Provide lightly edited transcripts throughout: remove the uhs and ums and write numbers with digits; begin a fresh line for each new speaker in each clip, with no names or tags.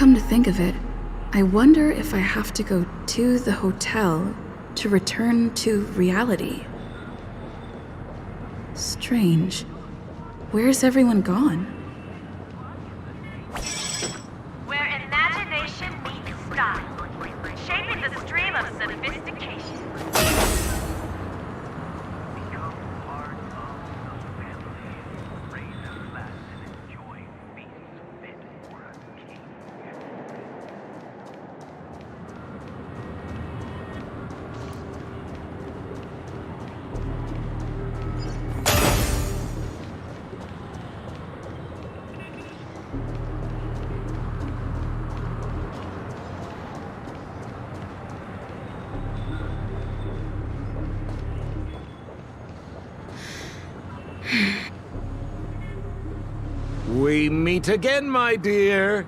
Come to think of it, I wonder if I have to go to the hotel to return to reality. Strange. Where's everyone gone?
Where imagination meets style, shaping the stream of sophistication.
We meet again, my dear.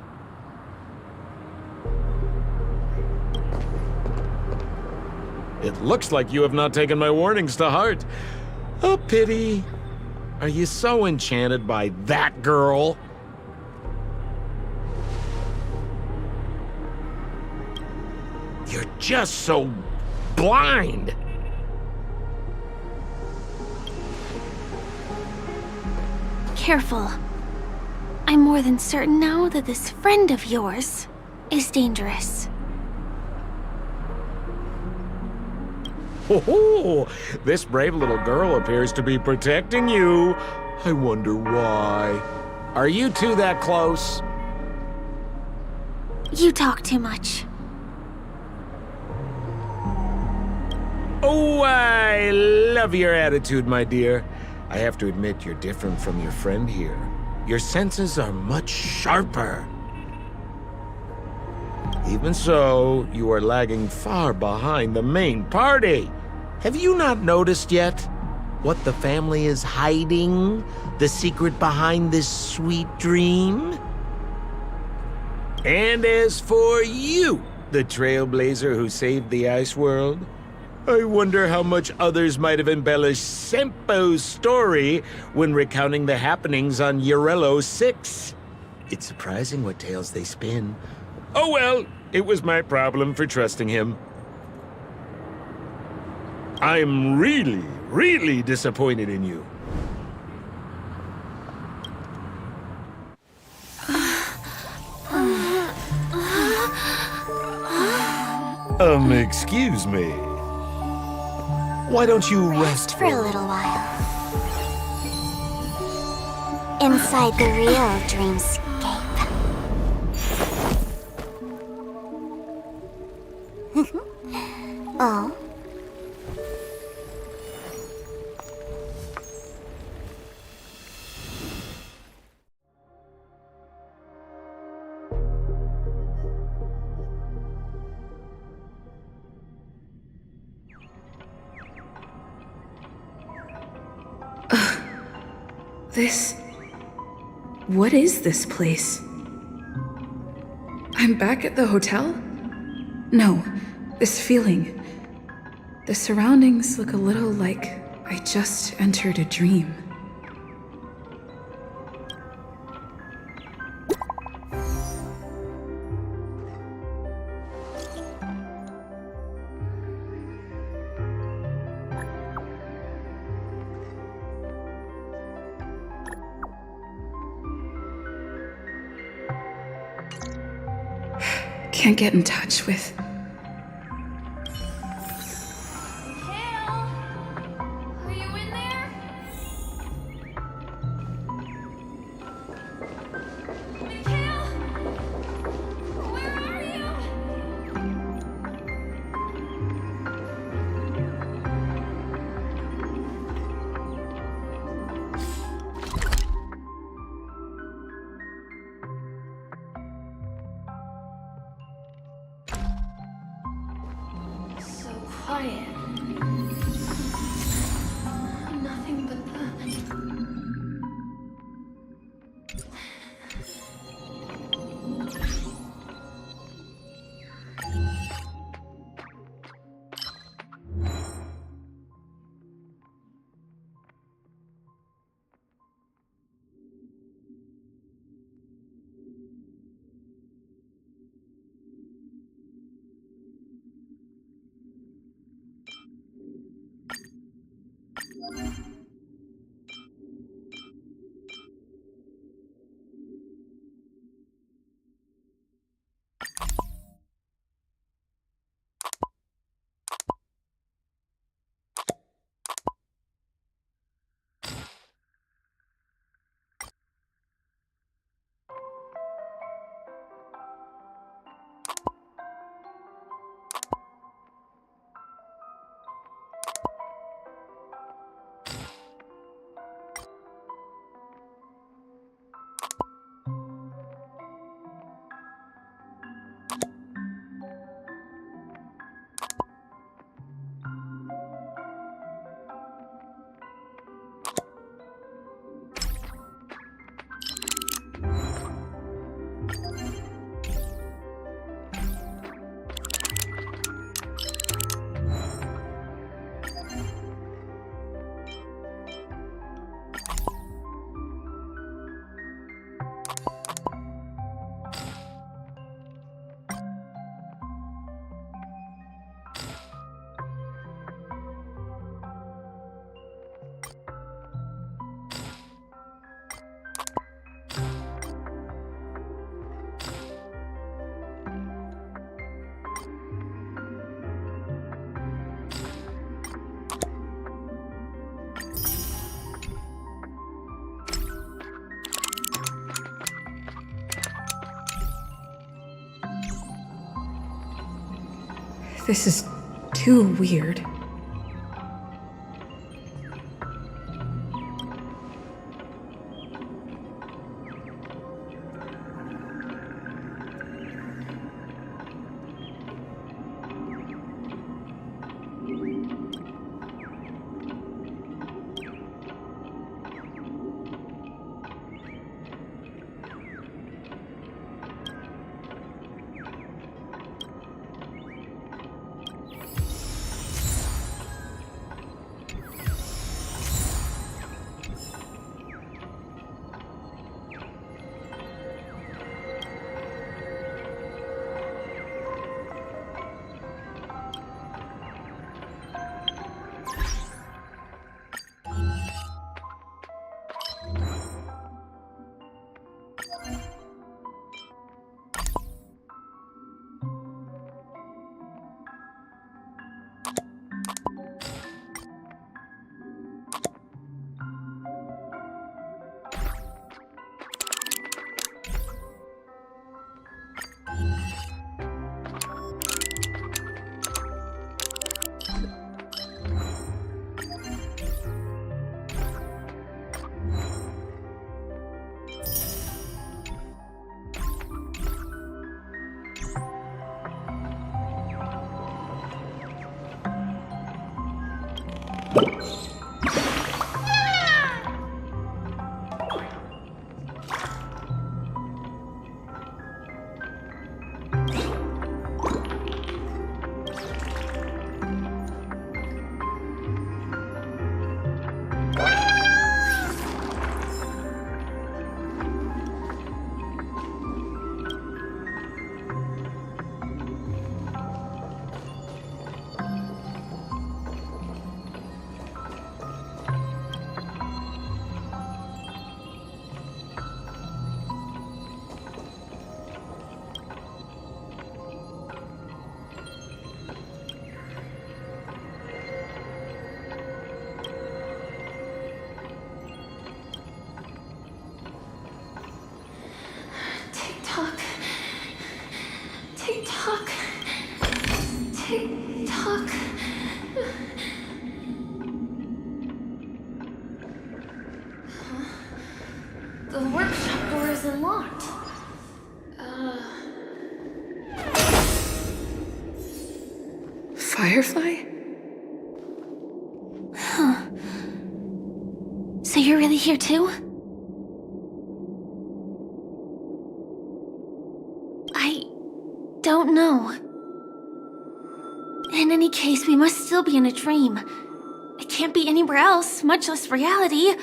It looks like you have not taken my warnings to heart. A pity. Are you so enchanted by that girl? You're just so blind.
Careful. I'm more than certain now that this friend of yours is dangerous.
Oh, this brave little girl appears to be protecting you. I wonder why. Are you two that close?
You talk too much.
Oh, I love your attitude, my dear. I have to admit you're different from your friend here. Your senses are much sharper. Even so, you are lagging far behind the main party. Have you not noticed yet what the family is hiding? The secret behind this sweet dream? And as for you, the Trailblazer who saved the ice world, I wonder how much others might have embellished Sempo's story when recounting the happenings on Urello 6. It's surprising what tales they spin. Oh well, it was my problem for trusting him. I'm really, really disappointed in you. Excuse me. Why don't you rest
For a little while. Inside the real dreamscape. Oh?
What is this place? I'm back at the hotel? No, this feeling. The surroundings look a little like I just entered a dream. Can't get in touch with...
Mikhail? Are you in there? Mikhail? Where are you? Quiet. Nothing but
This is too weird.
Tick-tock. The workshop door is unlocked.
Firefly?
Huh. So you're really here too? I don't know. In any case, we must still be in a dream. It can't be anywhere else, much less reality.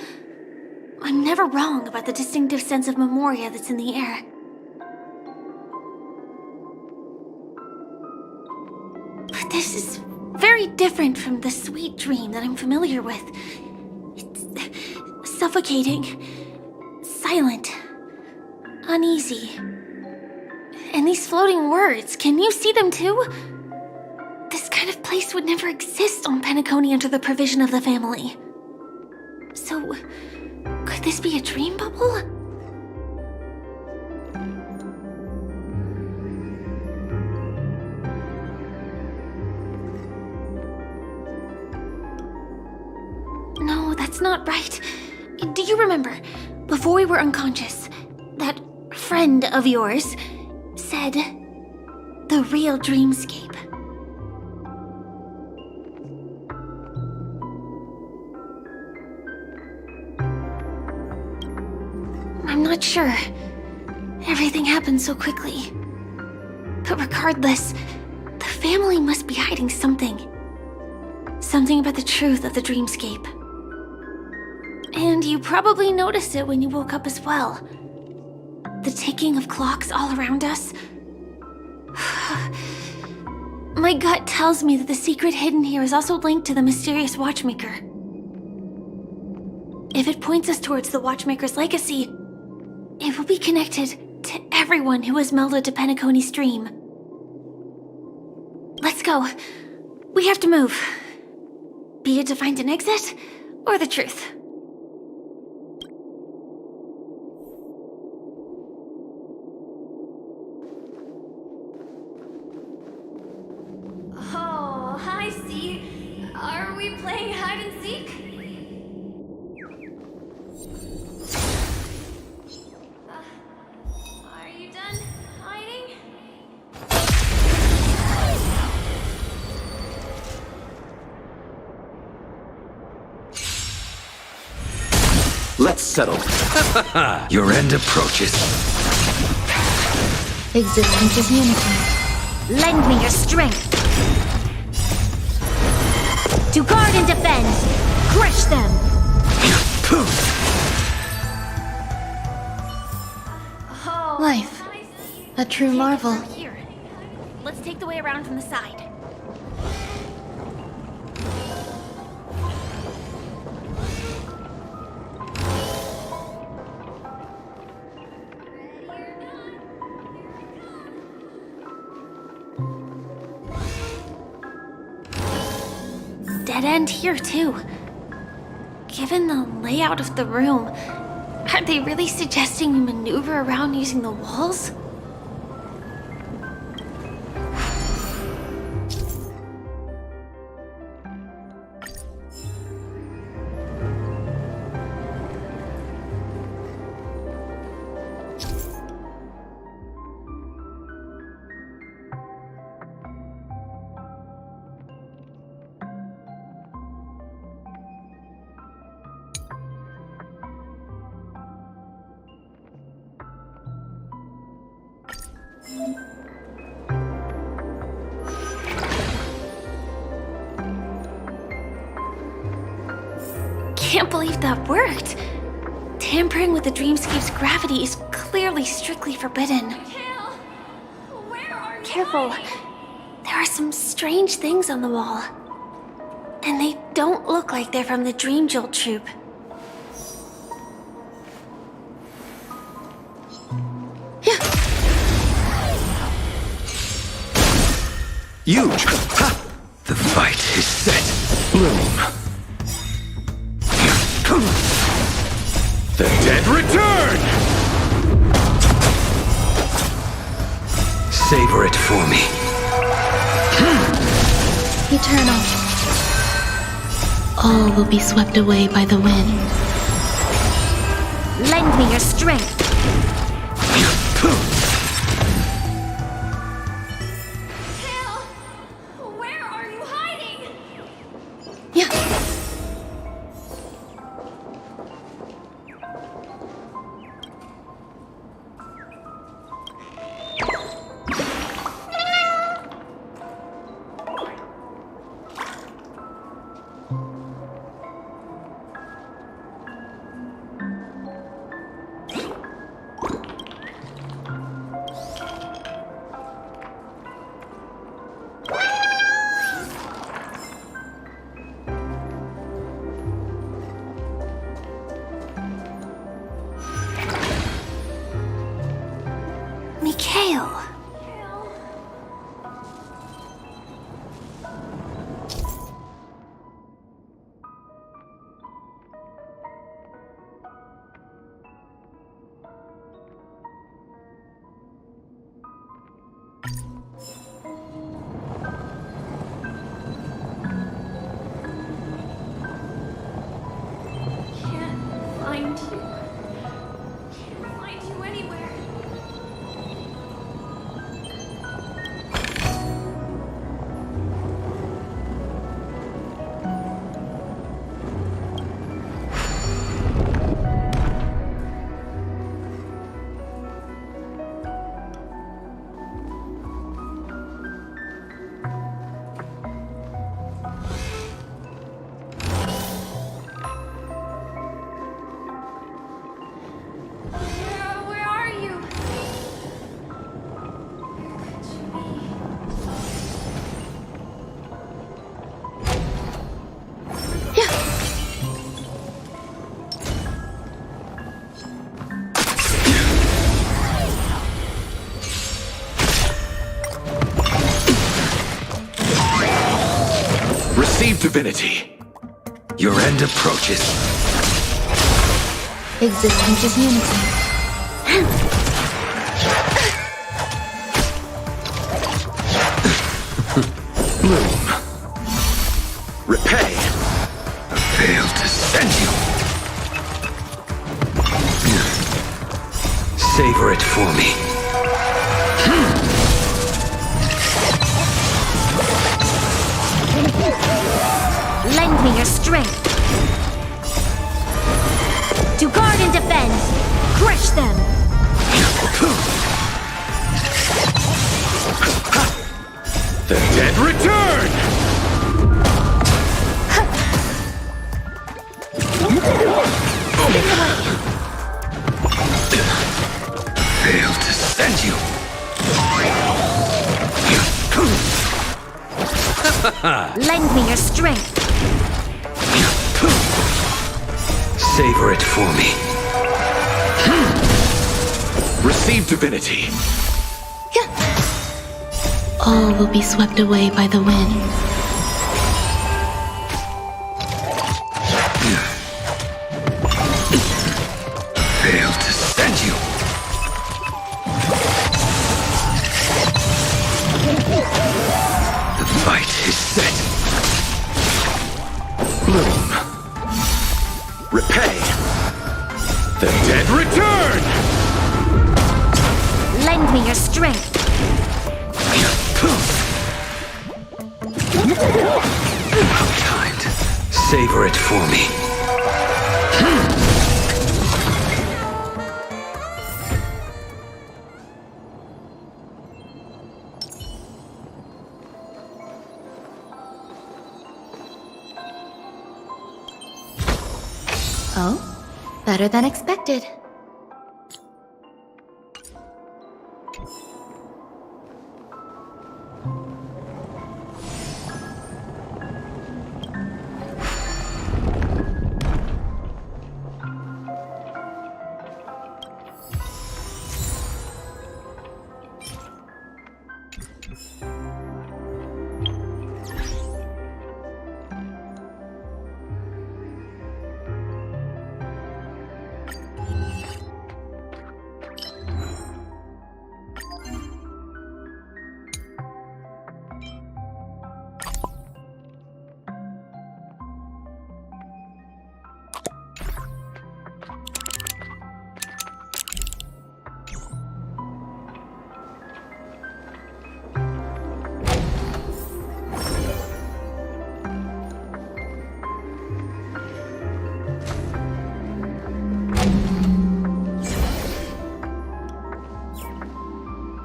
I'm never wrong about the distinctive sense of memoria that's in the air. But this is very different from the sweet dream that I'm familiar with. It's suffocating, silent, uneasy. And these floating words, can you see them too? This kind of place would never exist on Penacony under the provision of the family. So, could this be a dream bubble? No, that's not right. Do you remember, before we were unconscious, that friend of yours said the real dreamscape? I'm not sure. Everything happened so quickly. But regardless, the family must be hiding something. Something about the truth of the dreamscape. And you probably noticed it when you woke up as well. The ticking of clocks all around us. My gut tells me that the secret hidden here is also linked to the mysterious Watchmaker. If it points us towards the Watchmaker's legacy, it will be connected to everyone who has melded to Penacony's stream. Let's go. We have to move. Be it to find an exit, or the truth. we playing hide and seek? Are you done hiding?
Let's settle. Your end approaches.
Existence is unity.
Lend me your strength. To guard and defend. Crush them.
Life. A true marvel.
Here. Let's take the way around from the side. Dead end here, too. Given the layout of the room, are they really suggesting we maneuver around using the walls? Can't believe that worked. Tampering with the dreamscape's gravity is clearly strictly forbidden. Careful. There are some strange things on the wall. And they don't look like they're from the Dream Jolt troupe.
Huge! Ha! The fight is set. Bloom. The dead return! Savor it for me.
Eternal. All will be swept away by the wind.
Lend me your strength. Where are you hiding?
Yeah.
Mikhail. Can't find you. Can't find you anywhere. Where are you? Where could you
Receive divinity. Your end approaches.
Existence is unity.
Bloom. Repay. send you. Savor it for me.
Lend me your strength. To guard and defend. Crush them.
The dead return! Fail to send you.
Lend me your strength.
Savor it for me. Receive divinity.
All will be swept away by the wind.
Fail to send you. The fight is set. Bloom. Repay. The dead return!
Lend me your strength.
How kind. Savor it for me.
Oh, better than expected.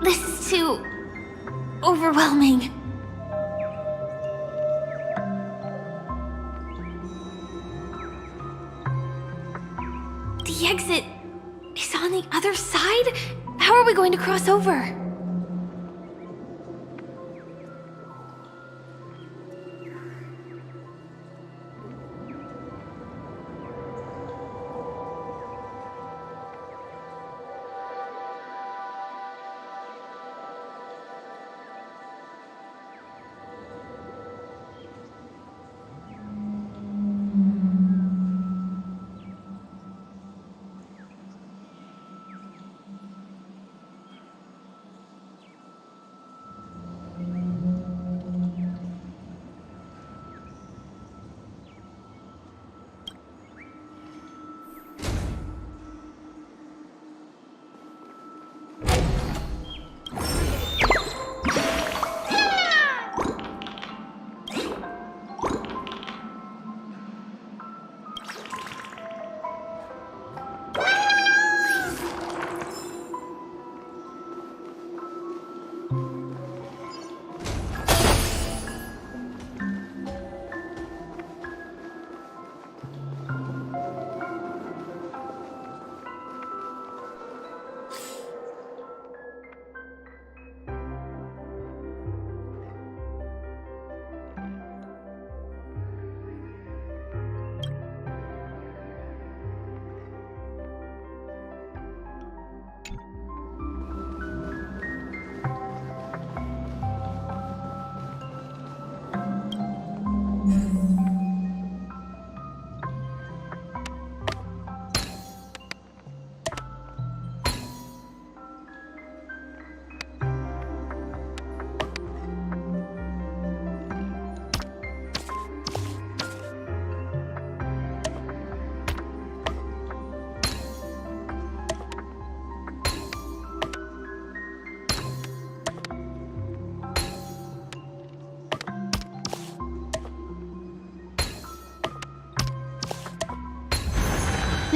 This is too overwhelming. The exit is on the other side? How are we going to cross over?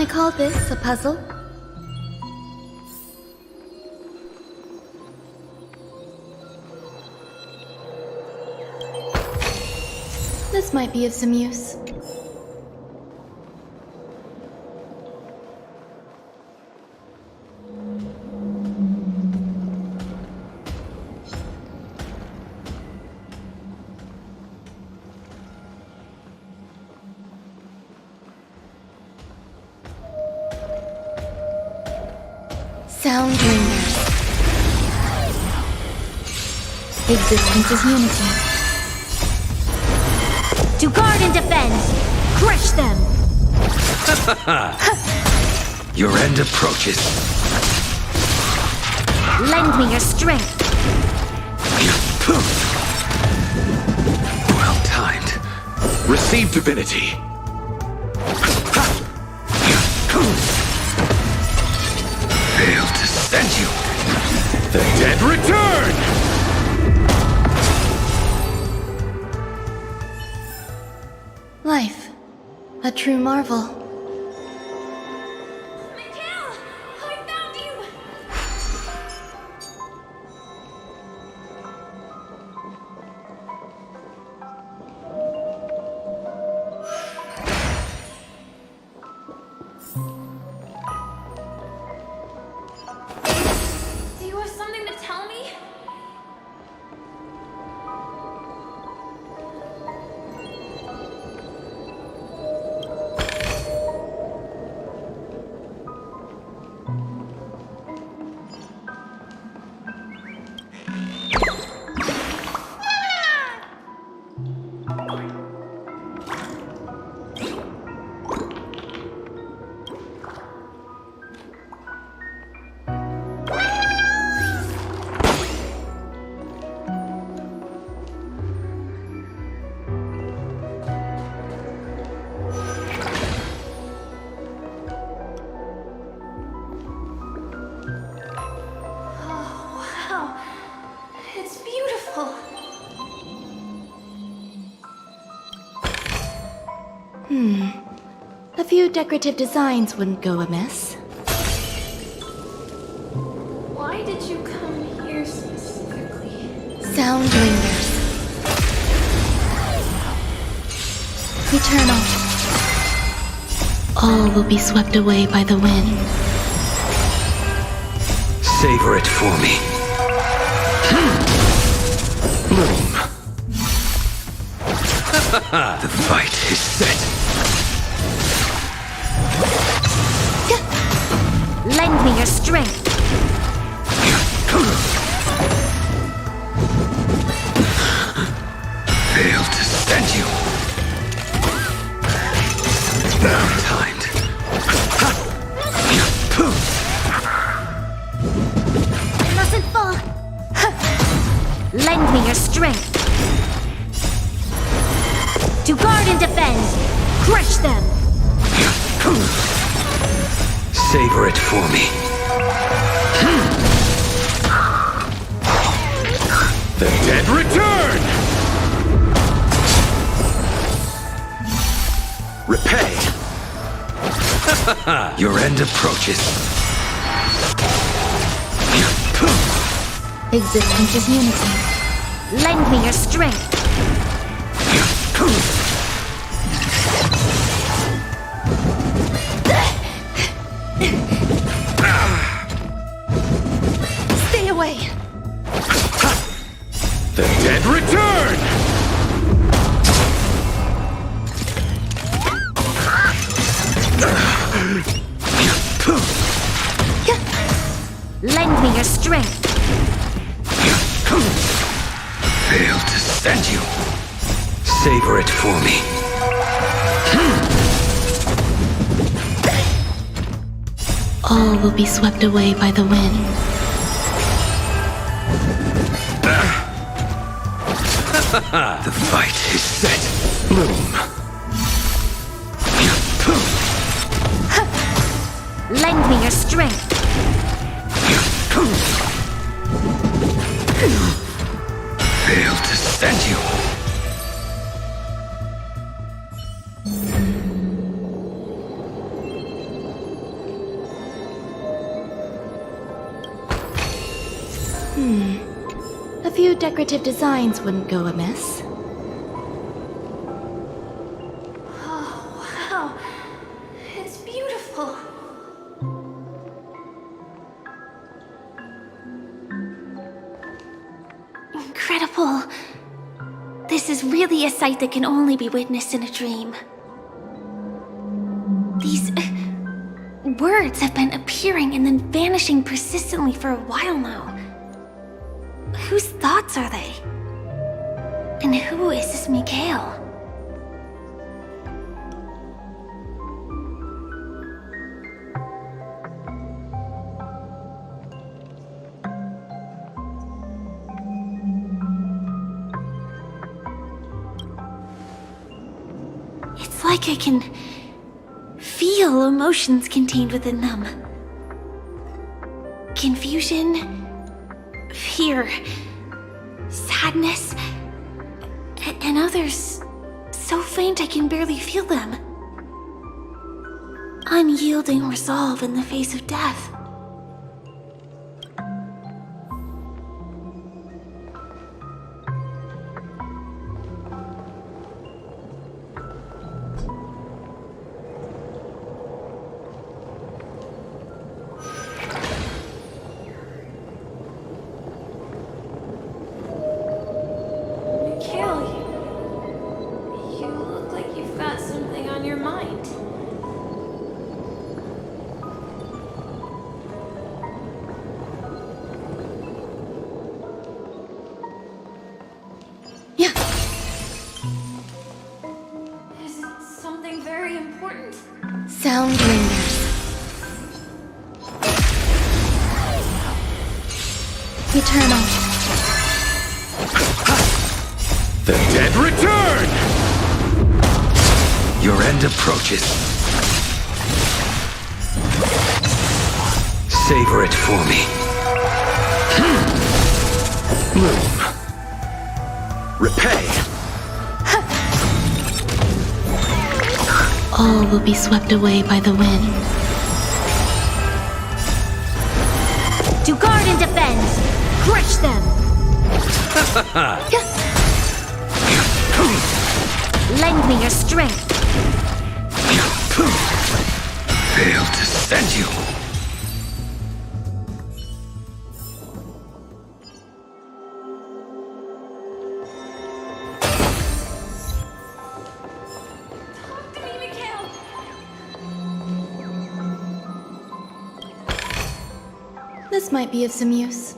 Can I call this a puzzle? This might be of some use. Sound lingers. Existence is unity.
To guard and defend! Crush them!
Your end approaches.
Lend me your strength!
Well timed. Receive divinity. Fail to send you. The dead return!
Life. A true marvel.
Do you have something to tell me? It's beautiful.
A few decorative designs wouldn't go amiss.
Why did you come here specifically?
Sound lingers. Eternal. All will be swept away by the wind.
Savor it for me. Bloom. The fight is set.
Lend me your strength!
Fail to stand you. Now timed.
I mustn't fall! Lend me your strength! To guard and defend! Crush them!
Savor it for me. The dead return! Repay! Your end approaches.
Existence is unity.
Lend me your strength!
Stay away!
The dead return!
Lend me your strength!
Fail to stand you. Savor it for me.
All will be swept away by the wind.
The fight is set. Bloom.
Lend me your strength!
Fail to stand you.
decorative designs wouldn't go amiss.
Oh, wow. It's beautiful. Incredible. This is really a sight that can only be witnessed in a dream. These words have been appearing and then vanishing persistently for a while now. Whose thoughts are they? And who is this Mikhail? It's like I can feel emotions contained within them. Confusion, fear, sadness, and others so faint I can barely feel them. Unyielding resolve in the face of death.
Sound lingers. Eternal.
The dead return!
Your end approaches. Savor it for me. Move. Repay.
All will be swept away by the wind.
To guard and defend! Crush them! Lend me your strength!
Fail to send you.
This might be of some use.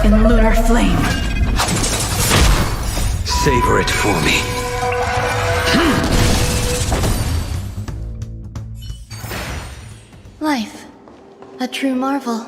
In lunar flame.
Savor it for me.
Life. A true marvel.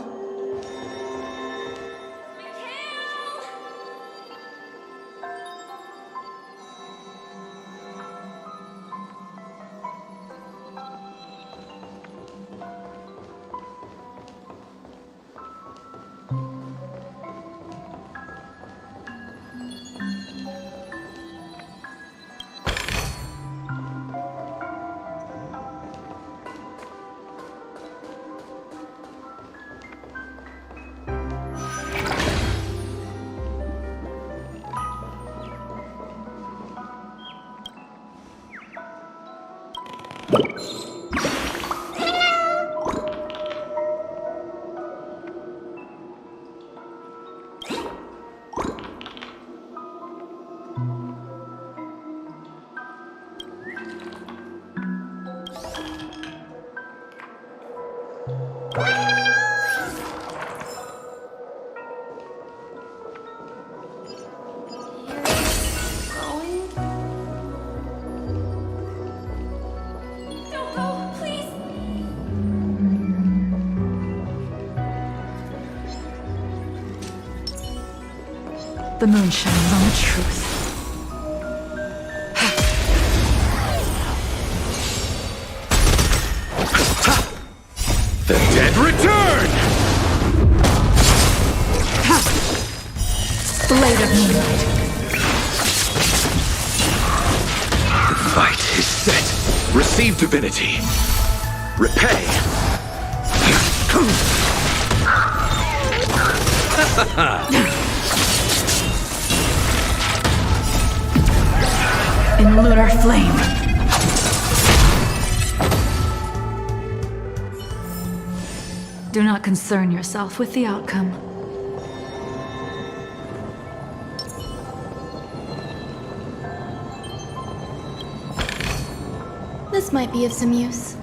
The moon shines on the truth.
The dead return!
Blade of moonlight.
The fight is set. Receive divinity. Repay.
In lunar flame. Do not concern yourself with the outcome.
This might be of some use.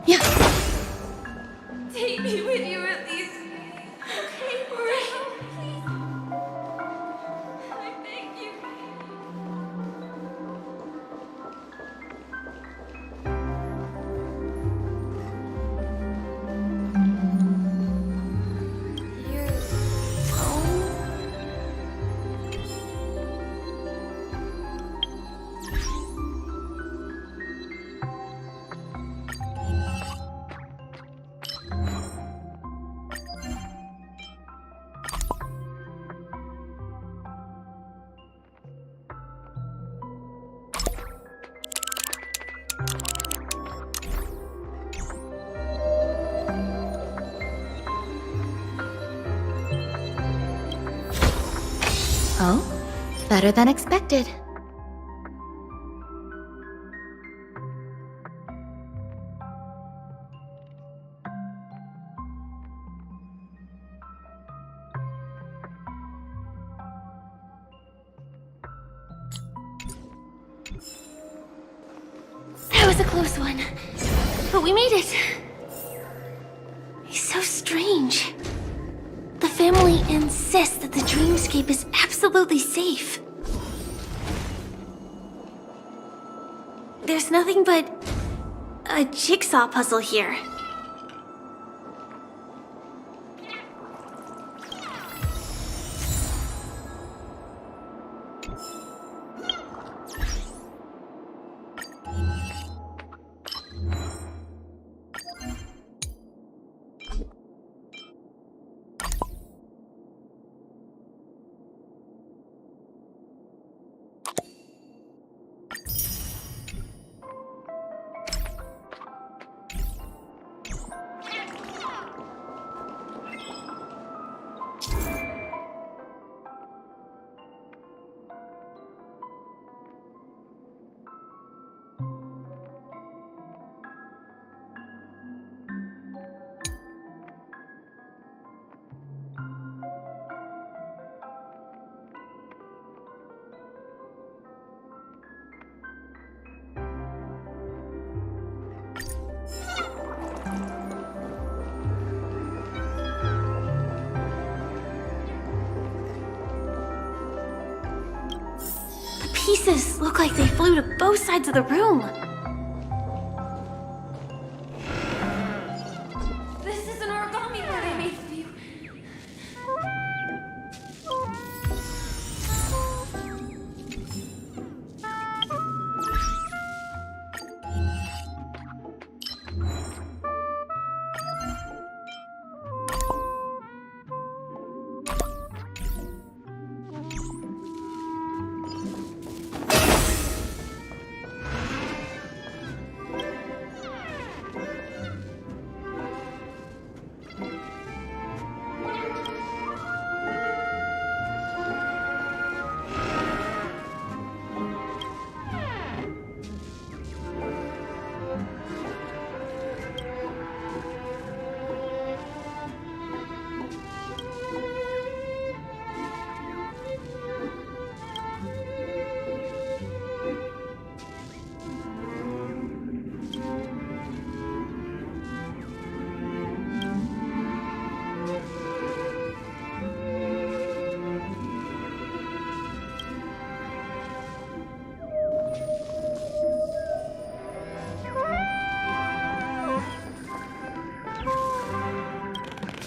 Yeah.
Take me with you at least. Okay, please. I beg you. Your phone?
Oh, better than expected.
That was a close one. But we made it. He's so strange. The family insists that the dreamscape is absolutely safe. There's nothing but a jigsaw puzzle here. Pieces look like they flew to both sides of the room. This is an origami that I made for you.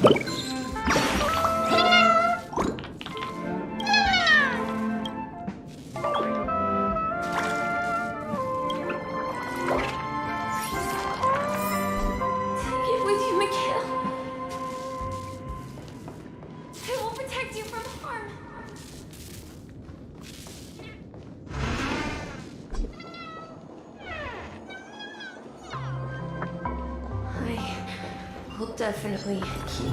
Get with you, Mikhail. I will protect you from harm. I will definitely keep.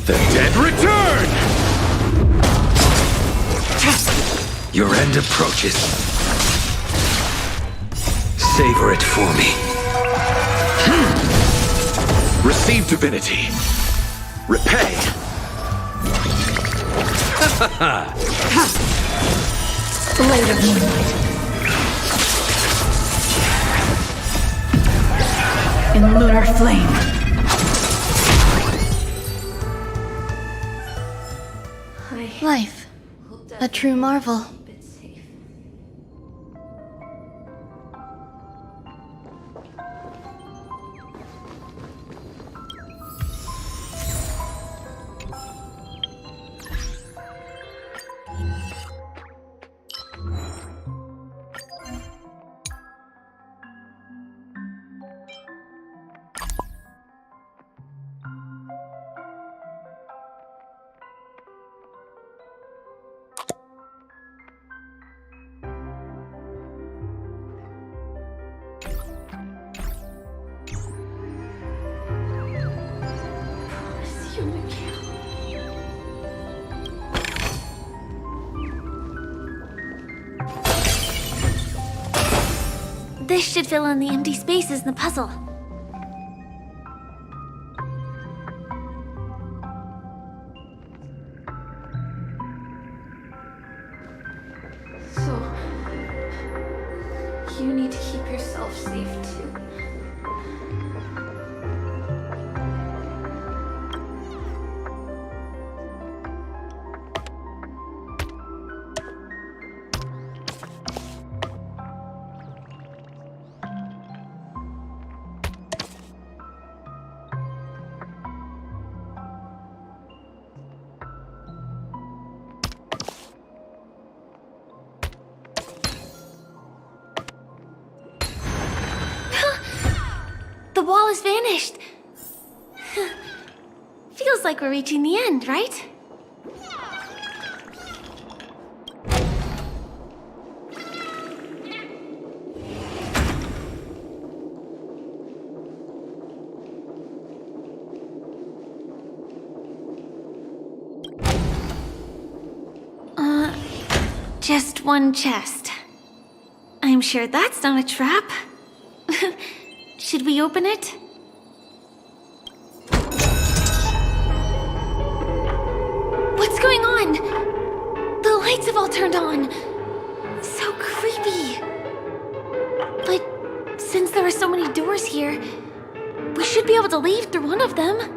The dead return! Your end approaches. Savor it for me. Receive divinity. Repay.
Blade of moonlight. In lunar flame.
Life. A true marvel.
This should fill in the empty spaces in the puzzle.
So, you need to keep yourself safe too.
The wall has vanished. Feels like we're reaching the end, right? Just one chest. I'm sure that's not a trap. Should we open it? What's going on? The lights have all turned on. So creepy. But since there are so many doors here, we should be able to leave through one of them.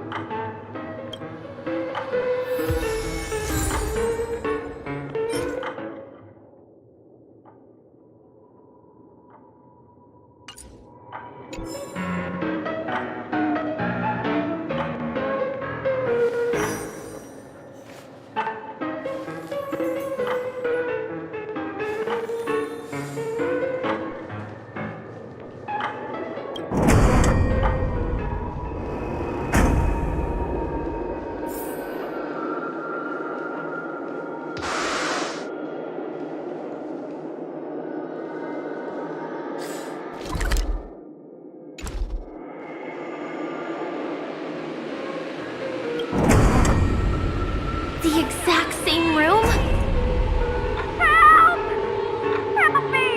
The exact same room?
Help! Help me!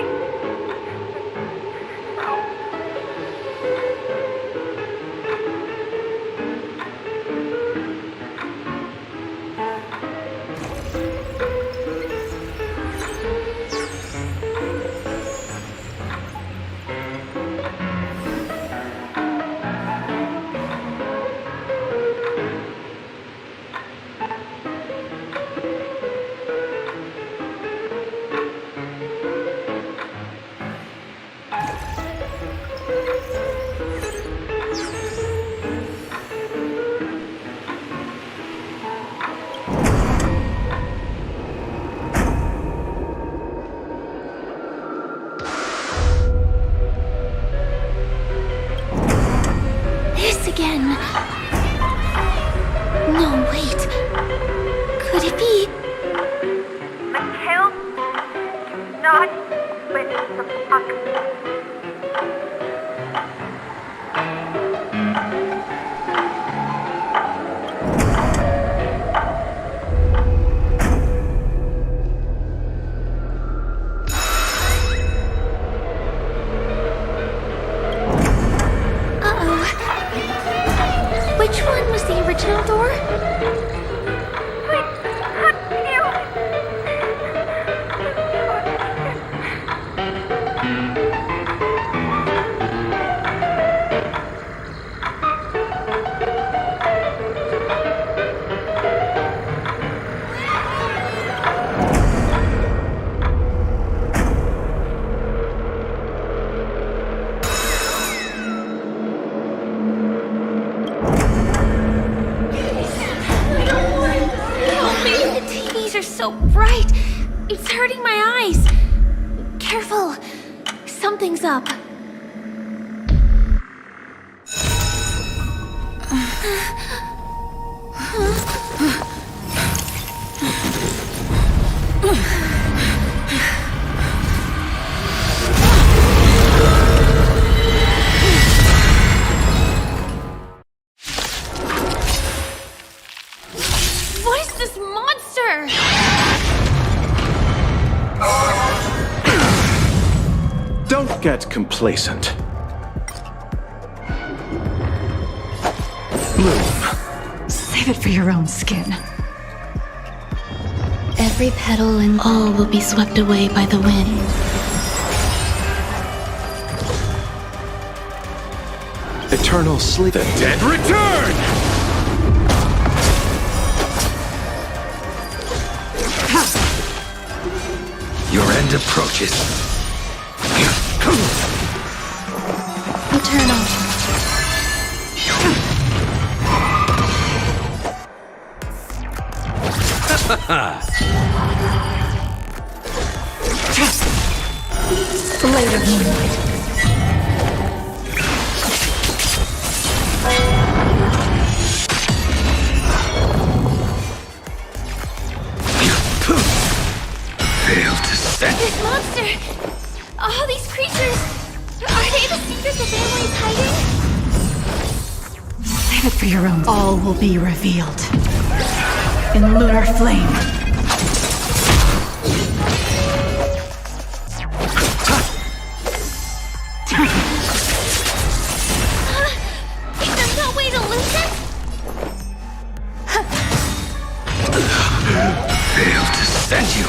No, wait. Could it be?
Mikhail, do not switch the fuck.
Which one was the original door? Are so bright. It's hurting my eyes. Careful. Something's up. What is this monster?
Don't get complacent. Bloom.
Save it for your own skin.
Every petal and all will be swept away by the wind.
Eternal sleep. The dead return!
Your end approaches.
Eternal.
Blade of moonlight.
Failed to sense.
This monster! All these creatures! Are they the secret the family's hiding?
Save it for your own. All will be revealed. In lunar flame.
There's no way to lose it?
Failed to send you.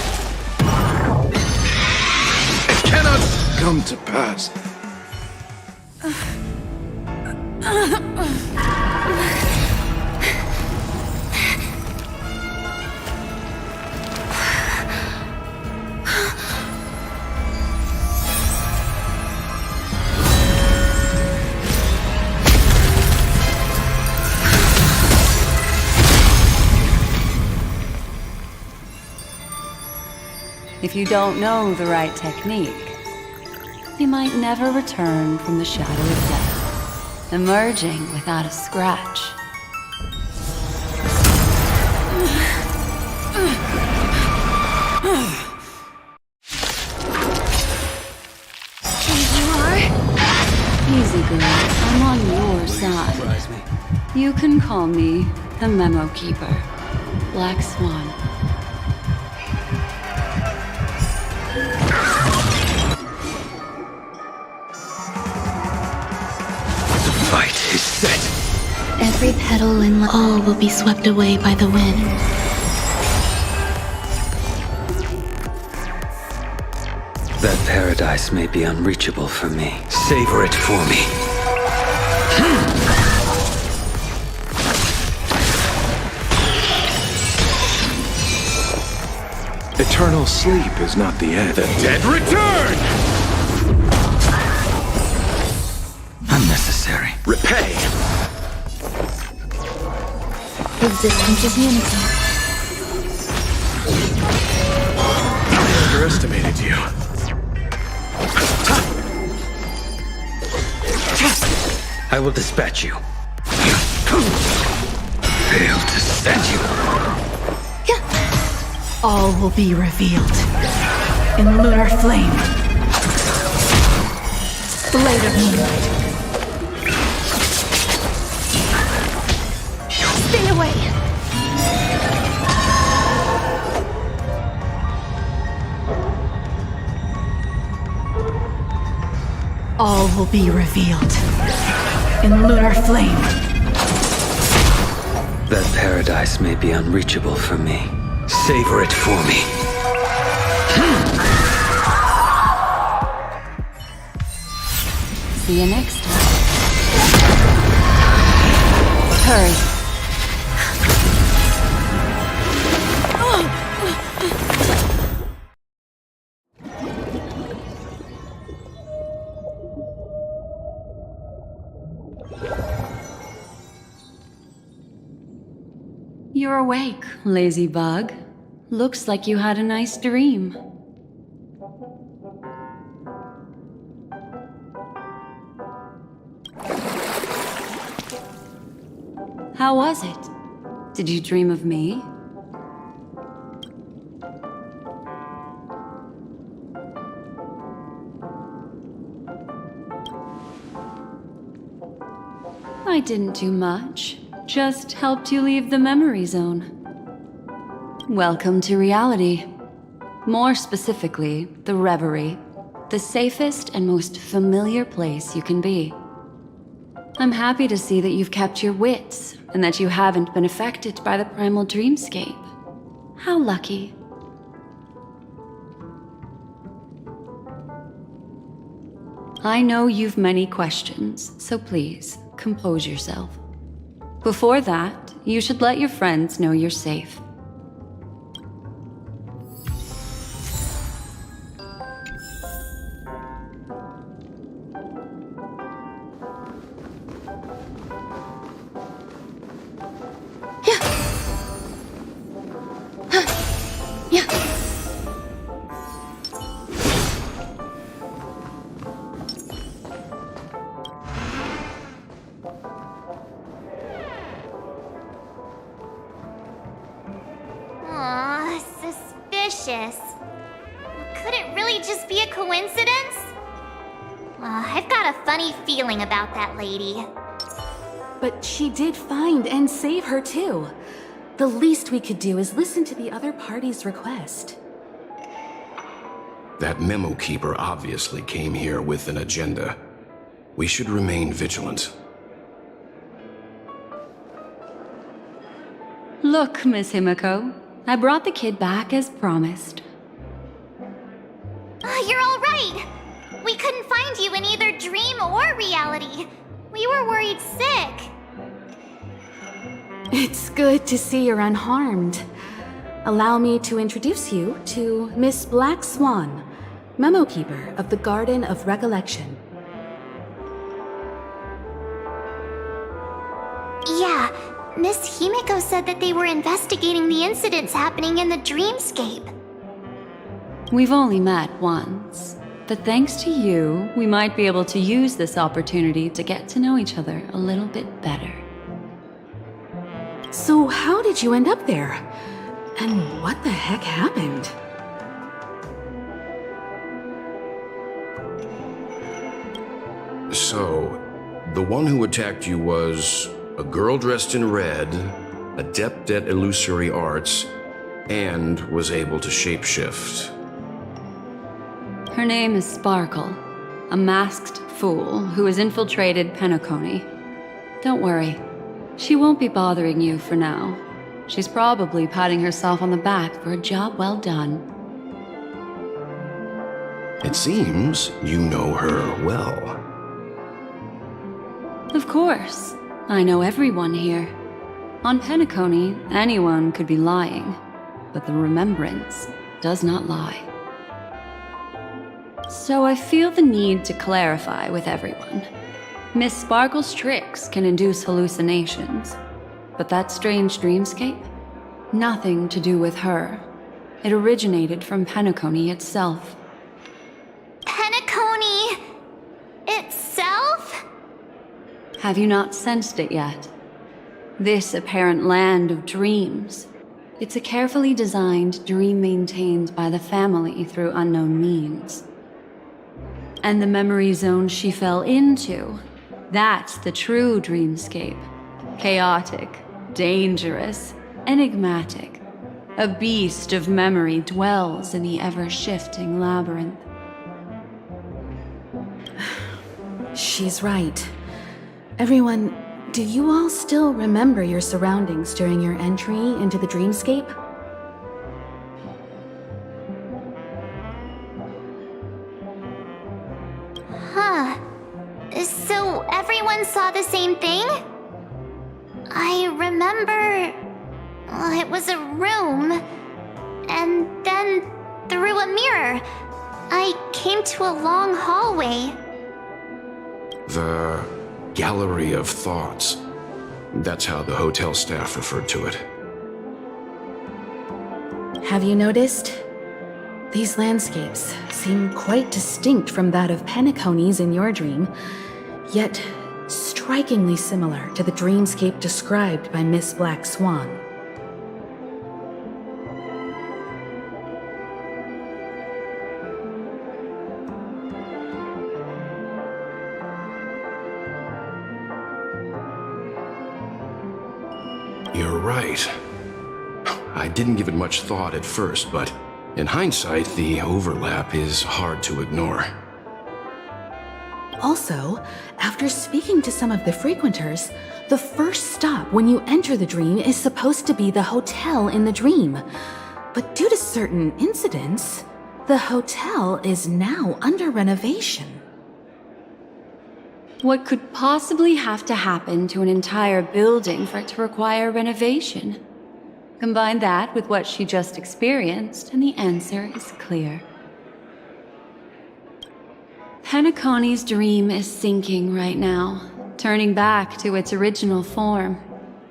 It cannot come to pass.
If you don't know the right technique, you might never return from the shadow of death, emerging without a scratch.
You are?
Easy, girl. I'm on your side. You can call me the Memo Keeper, Black Swan.
Fight is set.
Every petal and all will be swept away by the wind.
That paradise may be unreachable for me. Savor it for me.
Eternal sleep is not the end. The dead return!
Unnecessary.
Repay!
Existence is unity.
I underestimated you.
I will dispatch you. failed to send you.
All will be revealed in lunar flame. Blade of moonlight.
Stay away!
All will be revealed in lunar flame.
That paradise may be unreachable for me. Savor it for me.
See you next time. Hurry. You're awake, lazy bug. Looks like you had a nice dream. How was it? Did you dream of me? I didn't do much. Just helped you leave the memory zone. Welcome to reality. More specifically, the Reverie. The safest and most familiar place you can be. I'm happy to see that you've kept your wits, and that you haven't been affected by the primal dreamscape. How lucky. I know you've many questions, so please, compose yourself. Before that, you should let your friends know you're safe.
Aw, suspicious. Could it really just be a coincidence? I've got a funny feeling about that lady.
But she did find and save her too. The least we could do is listen to the other party's request.
That memo keeper obviously came here with an agenda. We should remain vigilant.
Look, Miss Himiko, I brought the kid back as promised.
You're all right. We couldn't find you in either dream or reality. We were worried sick.
It's good to see you're unharmed. Allow me to introduce you to Miss Black Swan, memo keeper of the Garden of Recollection.
Yeah, Miss Himiko said that they were investigating the incidents happening in the dreamscape.
We've only met once, but thanks to you, we might be able to use this opportunity to get to know each other a little bit better.
So how did you end up there? And what the heck happened?
So, the one who attacked you was a girl dressed in red, adept at illusory arts, and was able to shapeshift.
Her name is Sparkle, a masked fool who has infiltrated Penacony. Don't worry, she won't be bothering you for now. She's probably patting herself on the back for a job well done.
It seems you know her well.
Of course, I know everyone here. On Penacony, anyone could be lying, but the remembrance does not lie. So I feel the need to clarify with everyone. Miss Sparkle's tricks can induce hallucinations, but that strange dreamscape? Nothing to do with her. It originated from Penacony itself.
Penacony itself?
Have you not sensed it yet? This apparent land of dreams. It's a carefully designed dream maintained by the family through unknown means. And the memory zone she fell into, that's the true dreamscape. Chaotic, dangerous, enigmatic. A beast of memory dwells in the ever-shifting labyrinth.
She's right. Everyone, do you all still remember your surroundings during your entry into the dreamscape?
Huh. So everyone saw the same thing? I remember... it was a room. And then, through a mirror, I came to a long hallway.
The Gallery of Thoughts. That's how the hotel staff referred to it.
Have you noticed? These landscapes seem quite distinct from that of Penacony's in your dream, yet strikingly similar to the dreamscape described by Miss Black Swan.
You're right. I didn't give it much thought at first, but in hindsight, the overlap is hard to ignore.
Also, after speaking to some of the frequenters, the first stop when you enter the dream is supposed to be the hotel in the dream. But due to certain incidents, the hotel is now under renovation.
What could possibly have to happen to an entire building for it to require renovation? Combine that with what she just experienced, and the answer is clear. Penacony's dream is sinking right now, turning back to its original form,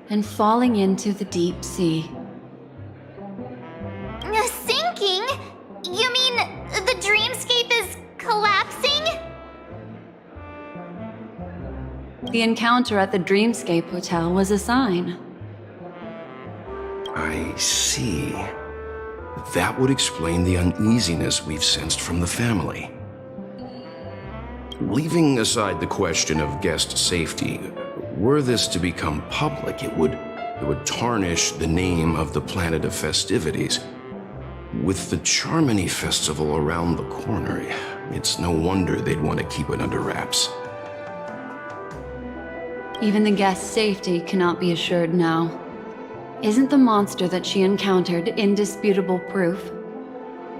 and falling into the deep sea.
Sinking? You mean the dreamscape is collapsing?
The encounter at the Dreamscape Hotel was a sign.
I see. That would explain the uneasiness we've sensed from the family. Leaving aside the question of guest safety, were this to become public, it would tarnish the name of the planet of festivities. With the Charmony Festival around the corner, it's no wonder they'd want to keep it under wraps.
Even the guest's safety cannot be assured now. Isn't the monster that she encountered indisputable proof?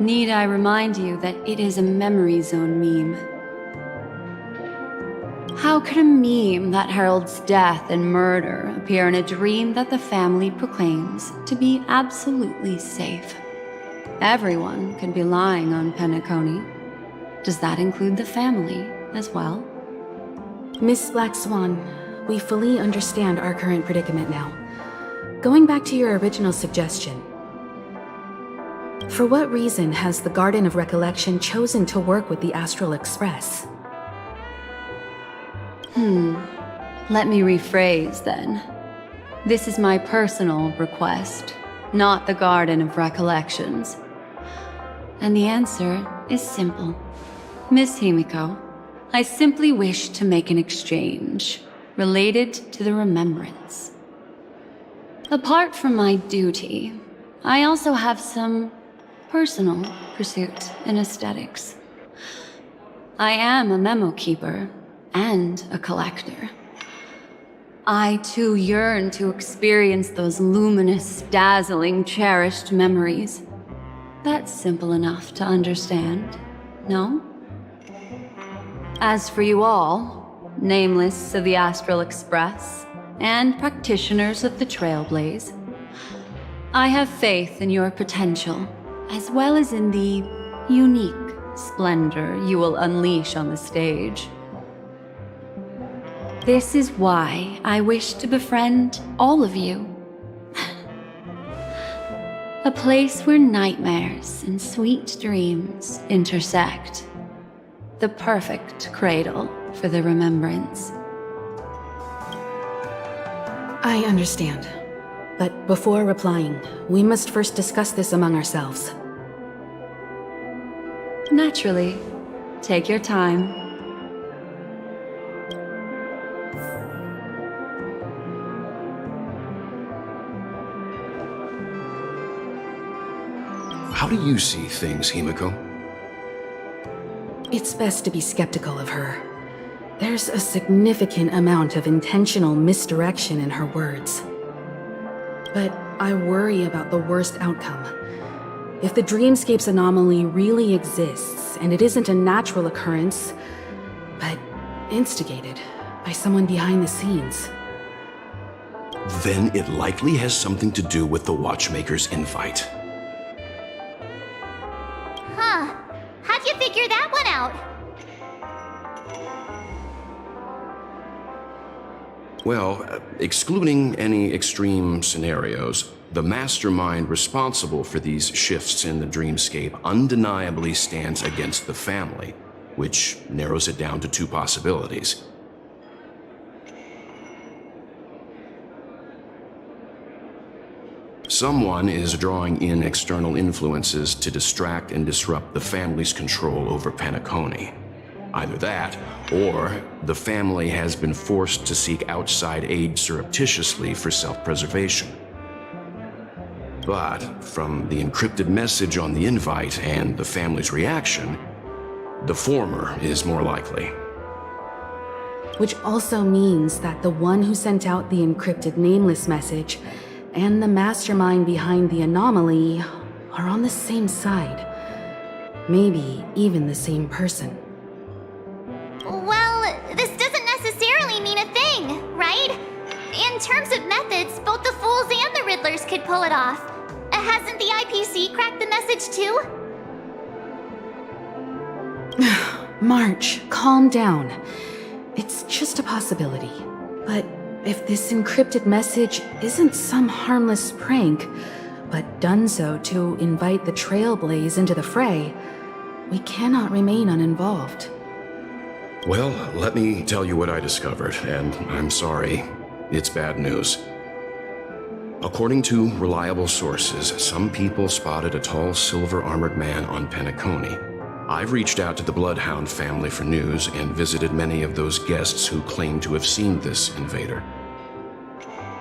Need I remind you that it is a memory zone meme? How could a meme that heralds death and murder appear in a dream that the family proclaims to be absolutely safe? Everyone could be lying on Penacony. Does that include the family as well?
Miss Black Swan, we fully understand our current predicament now. Going back to your original suggestion, for what reason has the Garden of Recollection chosen to work with the Astral Express?
Let me rephrase then. This is my personal request, not the Garden of Recollections. And the answer is simple. Miss Himiko, I simply wish to make an exchange related to the remembrance. Apart from my duty, I also have some personal pursuits in aesthetics. I am a memo keeper and a collector. I too yearn to experience those luminous, dazzling, cherished memories. That's simple enough to understand, no? As for you all, nameless of the Astral Express, and practitioners of the Trailblaze, I have faith in your potential, as well as in the unique splendor you will unleash on the stage. This is why I wish to befriend all of you. A place where nightmares and sweet dreams intersect. The perfect cradle for the remembrance.
I understand. But before replying, we must first discuss this among ourselves.
Naturally. Take your time.
How do you see things, Himiko?
It's best to be skeptical of her. There's a significant amount of intentional misdirection in her words. But I worry about the worst outcome. If the dreamscape's anomaly really exists, and it isn't a natural occurrence, but instigated by someone behind the scenes,
then it likely has something to do with the Watchmaker's invite.
Huh. How'd you figure that one out?
Well, excluding any extreme scenarios, the mastermind responsible for these shifts in the dreamscape undeniably stands against the family, which narrows it down to two possibilities. Someone is drawing in external influences to distract and disrupt the family's control over Penacony. Either that, or the family has been forced to seek outside aid surreptitiously for self-preservation. But from the encrypted message on the invite and the family's reaction, the former is more likely.
which also means that the one who sent out the encrypted nameless message and the mastermind behind the anomaly are on the same side. Maybe even the same person.
Well, this doesn't necessarily mean a thing, right? In terms of methods, both the Fools and the Riddlers could pull it off. Hasn't the IPC cracked the message too?
March, calm down. It's just a possibility. But if this encrypted message isn't some harmless prank, but done so to invite the Trailblaze into the fray, we cannot remain uninvolved.
Well, let me tell you what I discovered, and I'm sorry, it's bad news. According to reliable sources, some people spotted a tall silver-armored man on Penacony. I've reached out to the Bloodhound family for news and visited many of those guests who claim to have seen this invader.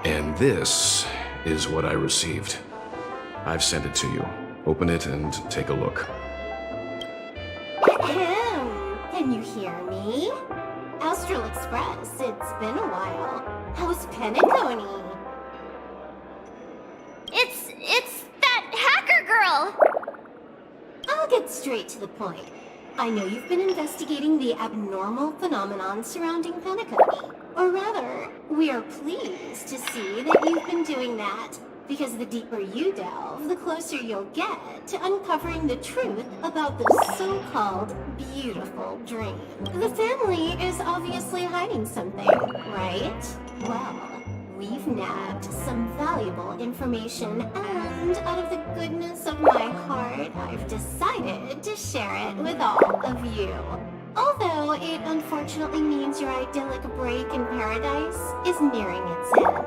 And this is what I received. I've sent it to you. Open it and take a look.
Can you hear me? Astral Express, it's been a while. How's Penacony?
It's that hacker girl!
I'll get straight to the point. I know you've been investigating the abnormal phenomenon surrounding Penacony. Or rather, we are pleased to see that you've been doing that, because the deeper you delve, the closer you'll get to uncovering the truth about this so-called beautiful dream. The family is obviously hiding something, right? Well, we've nabbed some valuable information, and out of the goodness of my heart, I've decided to share it with all of you. Although it unfortunately means your idyllic break in paradise is nearing its end.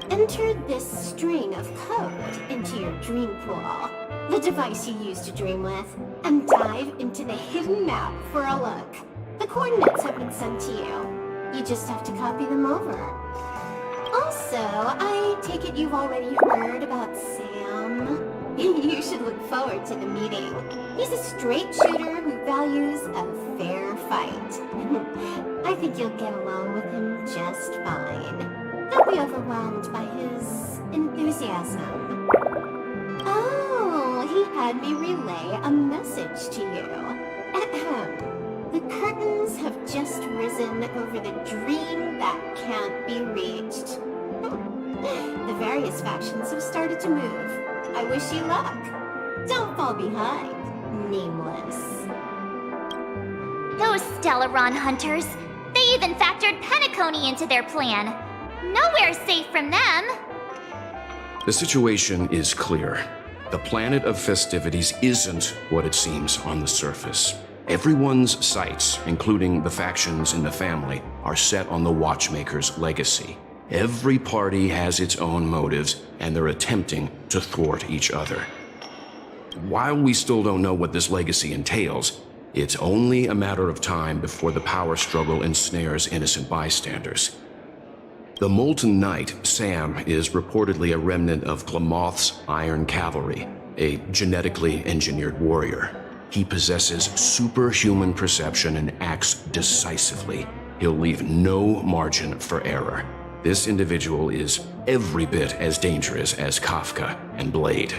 Enter this string of code into your dream pool, the device you use to dream with, and dive into the hidden map for a look. The coordinates have been sent to you. You just have to copy them over. Also, I take it you've already heard about Sam. You should look forward to the meeting. He's a straight shooter who values a fair fight. I think you'll get along with him just fine. Don't be overwhelmed by his enthusiasm. Oh, he had me relay a message to you. The curtains have just risen over the dream that can't be reached. The various factions have started to move. I wish you luck. Don't fall behind, Nameless.
Those Stellaron hunters, they even factored Penacony into their plan. Nowhere's safe from them.
The situation is clear. The planet of festivities isn't what it seems on the surface. Everyone's sights, including the factions in the family, are set on the Watchmaker's legacy. Every party has its own motives, and they're attempting to thwart each other. While we still don't know what this legacy entails, it's only a matter of time before the power struggle ensnares innocent bystanders. The Molten Knight, Sam, is reportedly a remnant of Glamoth's Iron Cavalry, a genetically engineered warrior. He possesses superhuman perception and acts decisively. He'll leave no margin for error. This individual is every bit as dangerous as Kafka and Blade.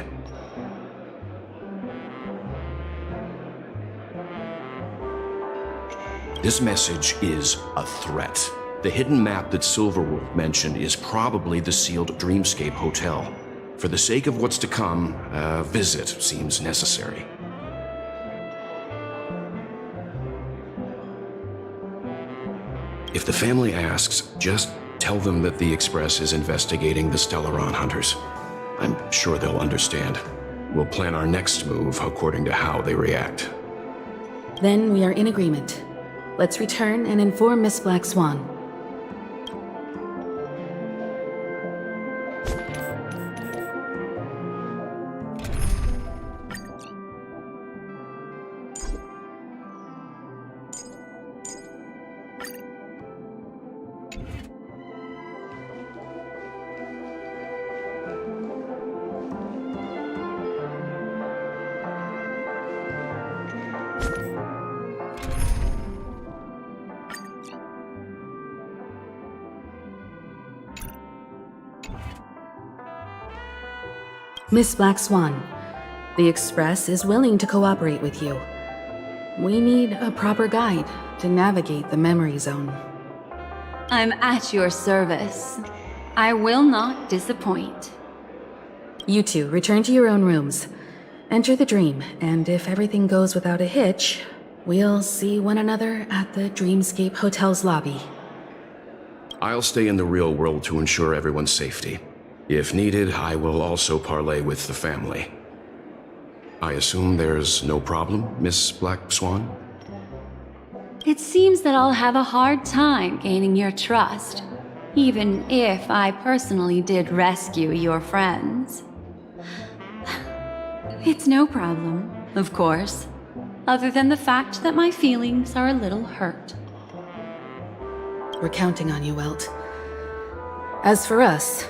This message is a threat. The hidden map that Silverwolf mentioned is probably the sealed Dreamscape Hotel. For the sake of what's to come, a visit seems necessary. If the family asks, just tell them that the Express is investigating the Stellaron hunters. I'm sure they'll understand. We'll plan our next move according to how they react.
Then we are in agreement. Let's return and inform Miss Black Swan. Miss Black Swan, the Express is willing to cooperate with you. We need a proper guide to navigate the memory zone.
I'm at your service. I will not disappoint.
You two return to your own rooms. Enter the dream, and if everything goes without a hitch, we'll see one another at the Dreamscape Hotel's lobby.
I'll stay in the real world to ensure everyone's safety. If needed, I will also parley with the family. I assume there's no problem, Miss Black Swan?
It seems that I'll have a hard time gaining your trust, even if I personally did rescue your friends. It's no problem, of course, other than the fact that my feelings are a little hurt.
We're counting on you, Welt. As for us,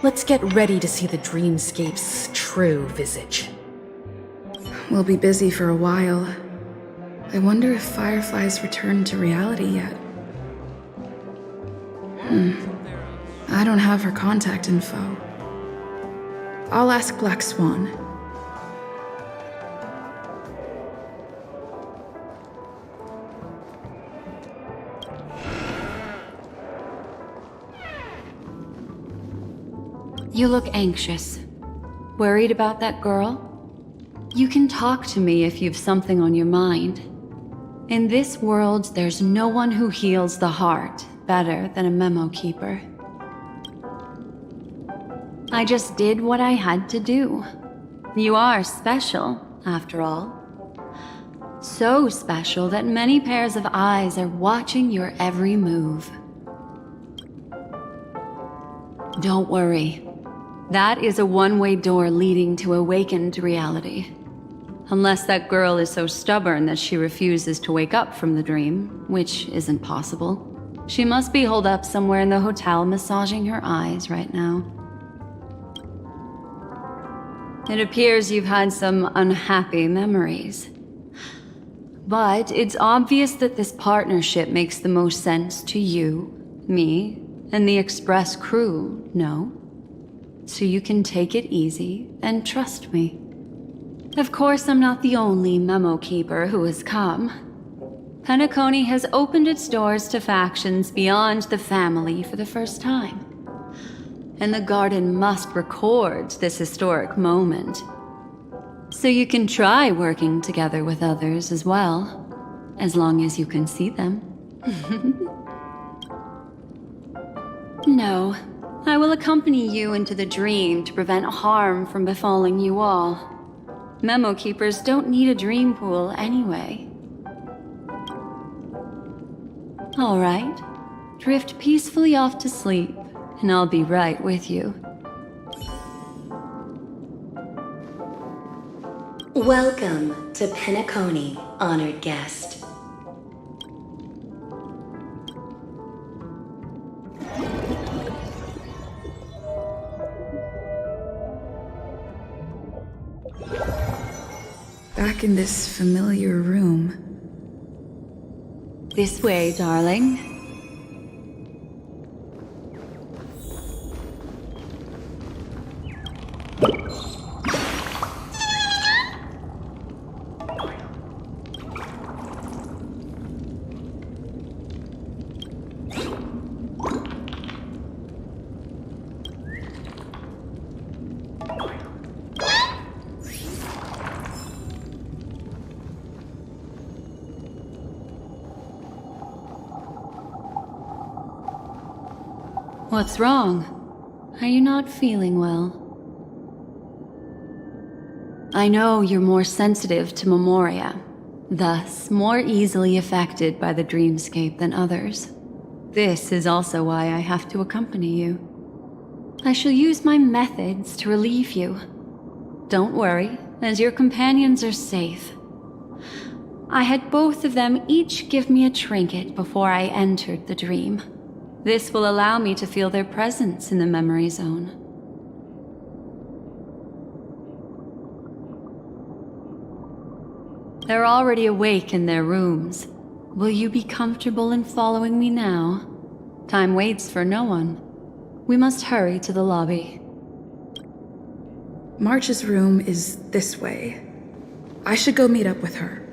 let's get ready to see the Dreamscape's true visage.
We'll be busy for a while. I wonder if Firefly's returned to reality yet. I don't have her contact info. I'll ask Black Swan.
You look anxious. Worried about that girl? You can talk to me if you've something on your mind. In this world, there's no one who heals the heart better than a memo keeper. I just did what I had to do. You are special, after all. So special that many pairs of eyes are watching your every move. Don't worry. That is a one-way door leading to awakened reality. Unless that girl is so stubborn that she refuses to wake up from the dream, which isn't possible. She must be holed up somewhere in the hotel massaging her eyes right now. It appears you've had some unhappy memories. But it's obvious that this partnership makes the most sense to you, me, and the Express crew, no? So you can take it easy and trust me. Of course, I'm not the only memo keeper who has come. Penacony has opened its doors to factions beyond the family for the first time. And the Garden must record this historic moment. So you can try working together with others as well, as long as you can see them. No, I will accompany you into the dream to prevent harm from befalling you all. Memo keepers don't need a dream pool anyway. All right. Drift peacefully off to sleep, and I'll be right with you.
Welcome to Penacony, honored guest.
Back in this familiar room.
This way, darling. What's wrong? Are you not feeling well? I know you're more sensitive to Memoria, thus more easily affected by the dreamscape than others. This is also why I have to accompany you. I shall use my methods to relieve you. Don't worry, as your companions are safe. I had both of them each give me a trinket before I entered the dream. This will allow me to feel their presence in the memory zone. They're already awake in their rooms. Will you be comfortable in following me now? Time waits for no one. We must hurry to the lobby.
March's room is this way. I should go meet up with her.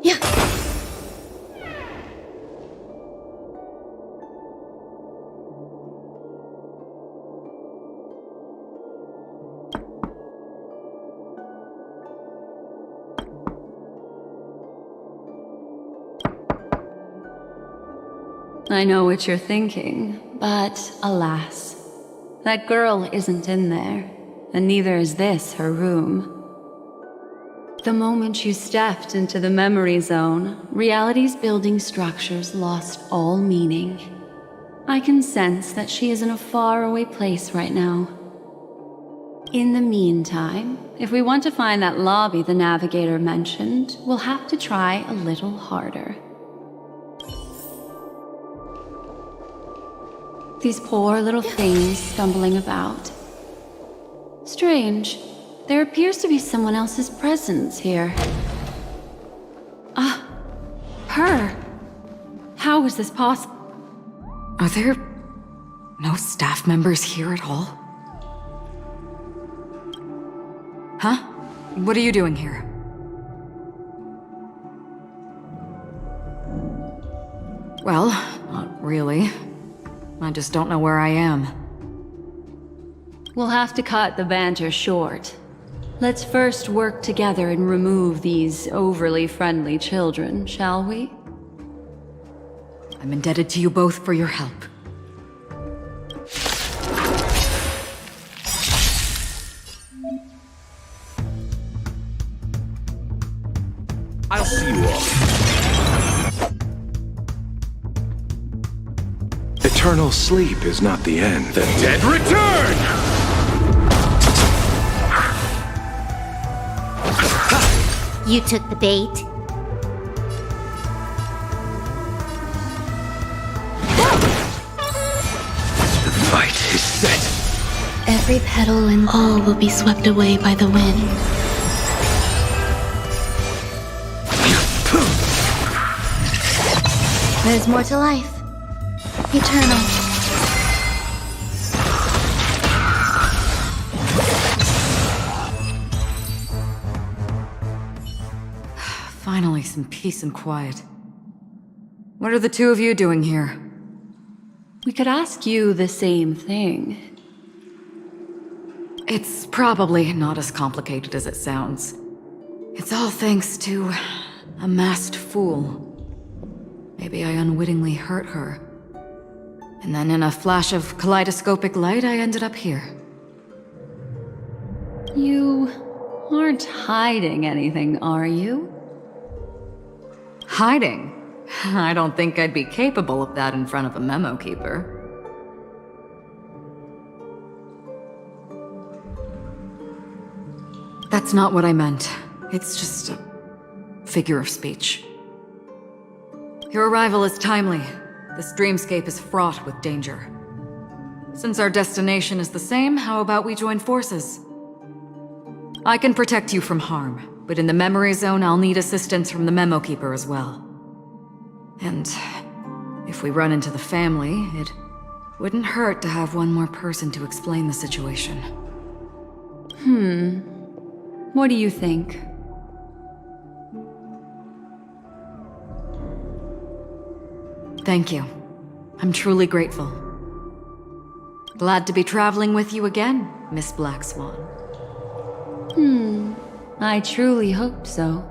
Yeah.
I know what you're thinking, but alas, that girl isn't in there, and neither is this her room. The moment you stepped into the memory zone, reality's building structures lost all meaning. I can sense that she is in a faraway place right now. In the meantime, if we want to find that lobby the navigator mentioned, we'll have to try a little harder. These poor little things stumbling about. Strange. There appears to be someone else's presence here. Ah, her. How is this possible?
Are there no staff members here at all? Huh? What are you doing here? Well, not really. I just don't know where I am.
We'll have to cut the banter short. Let's first work together and remove these overly friendly children, shall we?
I'm indebted to you both for your help.
I'll see you all.
Eternal sleep is not the end.
The dead return!
You took the bait.
The fight is set.
Every petal and all will be swept away by the wind.
There's more to life. Eternal.
Finally, some peace and quiet. What are the two of you doing here?
We could ask you the same thing.
It's probably not as complicated as it sounds. It's all thanks to a masked fool. Maybe I unwittingly hurt her. And then in a flash of kaleidoscopic light, I ended up here.
You aren't hiding anything, are you?
Hiding? I don't think I'd be capable of that in front of a memo keeper. That's not what I meant. It's just a figure of speech. Your arrival is timely. This dreamscape is fraught with danger. Since our destination is the same, how about we join forces? I can protect you from harm, but in the memory zone, I'll need assistance from the memo keeper as well. And if we run into the family, it wouldn't hurt to have one more person to explain the situation.
What do you think?
Thank you. I'm truly grateful. Glad to be traveling with you again, Miss Black Swan.
I truly hope so.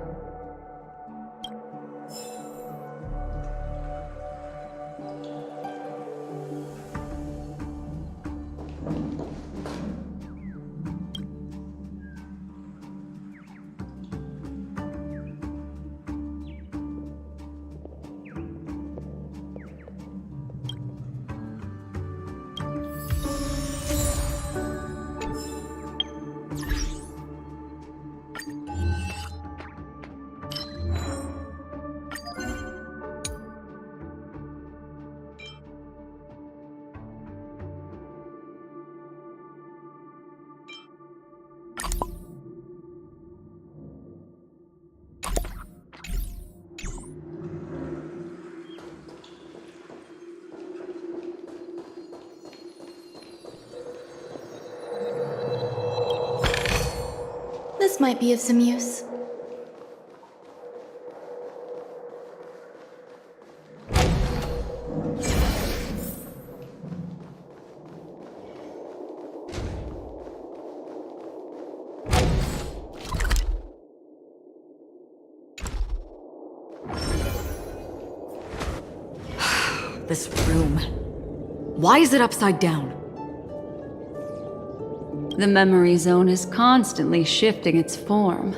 This might be of some use.
This room. Why is it upside down?
The memory zone is constantly shifting its form.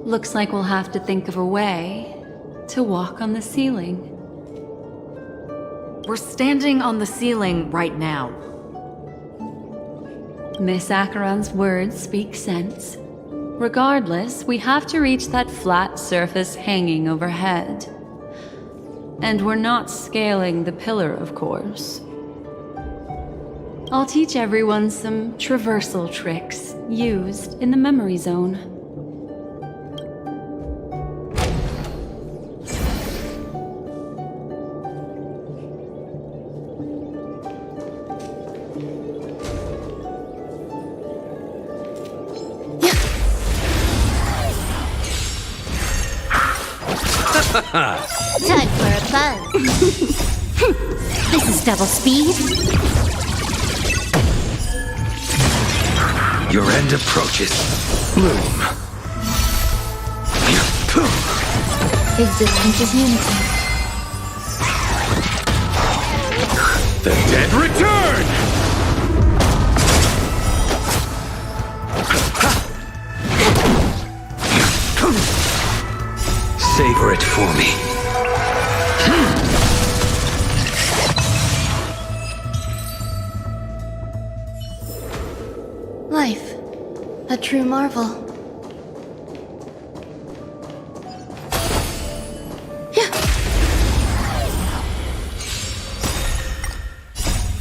Looks like we'll have to think of a way to walk on the ceiling.
We're standing on the ceiling right now.
Miss Acheron's words speak sense. Regardless, we have to reach that flat surface hanging overhead. And we're not scaling the pillar, of course. I'll teach everyone some traversal tricks used in the memory zone.
Time for a buzz. This is double speed.
Your end approaches. Bloom.
Existence is unity.
The dead return! Savor it for me.
Life, a true marvel.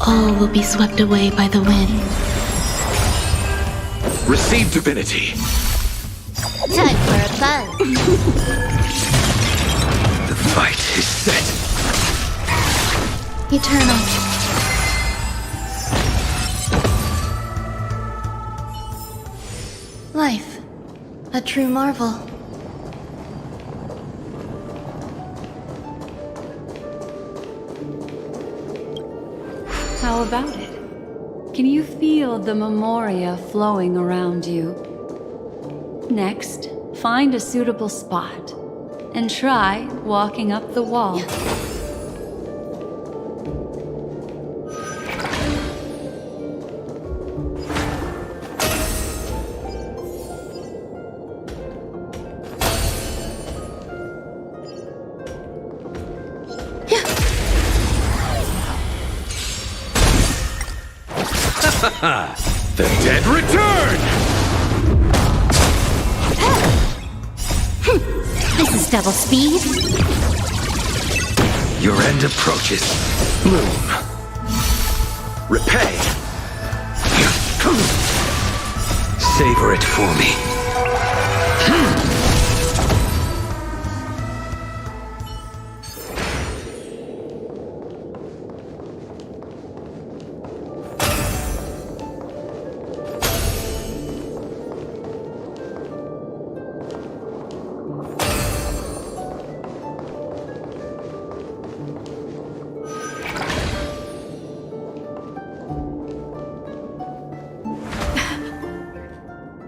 All will be swept away by the wind.
Receive divinity.
Time for a buzz.
The fight is set.
Eternal. Life, a true marvel.
How about it? Can you feel the memoria flowing around you? Next, find a suitable spot and try walking up the wall.
The dead return!
This is double speed.
Your end approaches.
Bloom. Repay.
Savor it for me.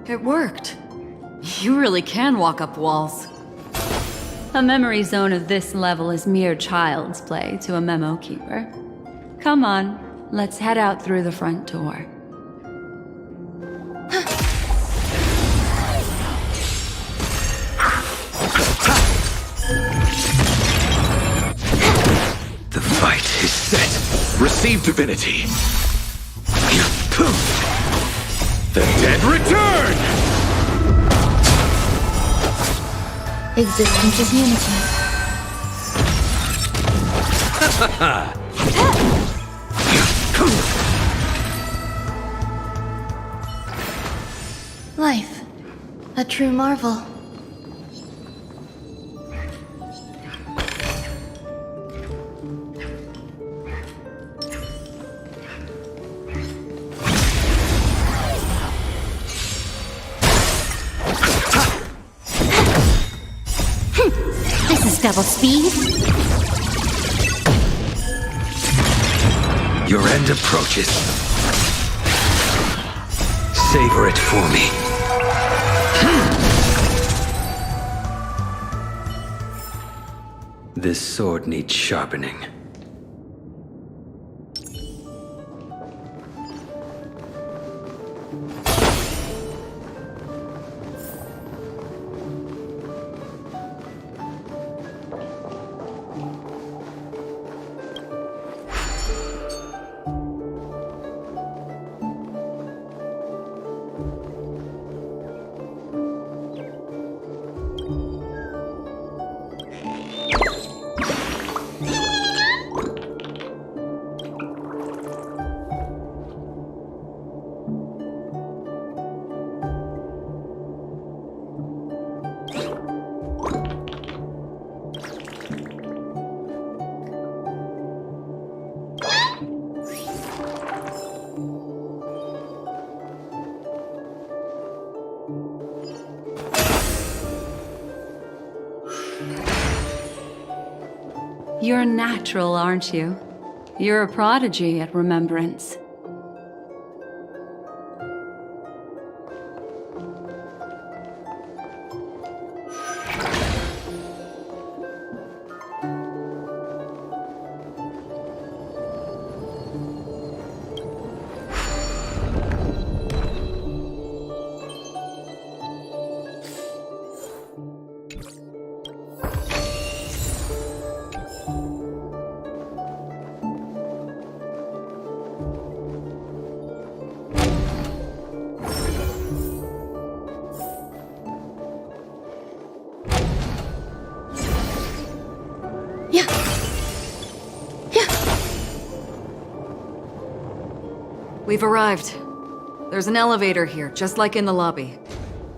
It worked. You really can walk up walls.
A memory zone of this level is mere child's play to a memo keeper. Come on, let's head out through the front door.
The fight is set.
Receive divinity. The dead return!
Existence is unity. Life, a true marvel.
This is double speed.
Your end approaches. Savor it for me. This sword needs sharpening.
You're natural, aren't you? You're a prodigy at remembrance.
We've arrived. There's an elevator here, just like in the lobby.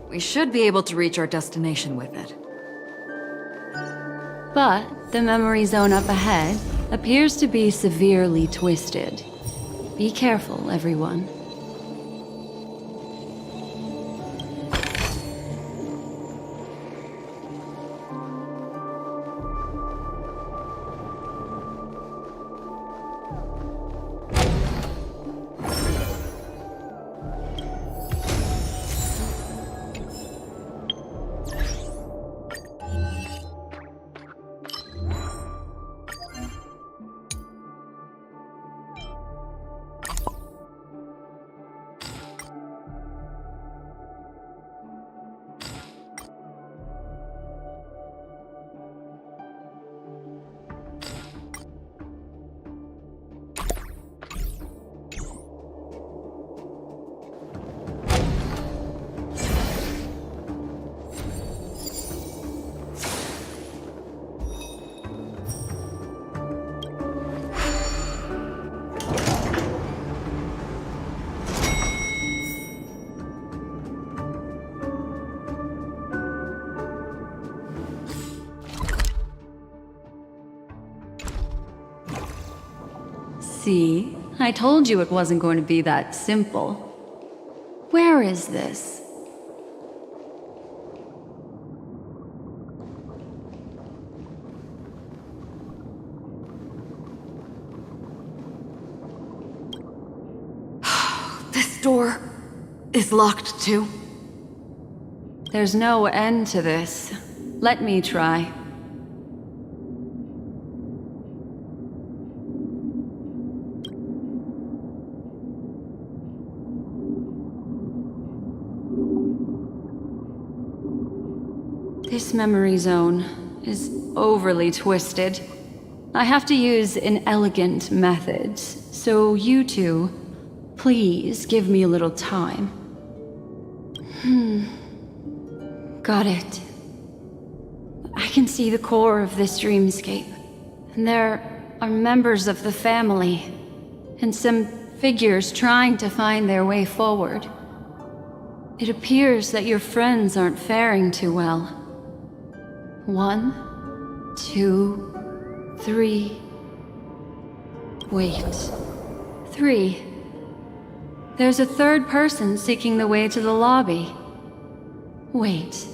We should be able to reach our destination with it.
But the memory zone up ahead appears to be severely twisted. Be careful, everyone. See? I told you it wasn't going to be that simple. Where is this?
This door is locked too.
There's no end to this. Let me try. This memory zone is overly twisted. I have to use inelegant methods, so you two, please give me a little time. Got it. I can see the core of this dreamscape, and there are members of the family, and some figures trying to find their way forward. It appears that your friends aren't faring too well. 1, 2, 3. Wait. 3. There's a third person seeking the way to the lobby. Wait.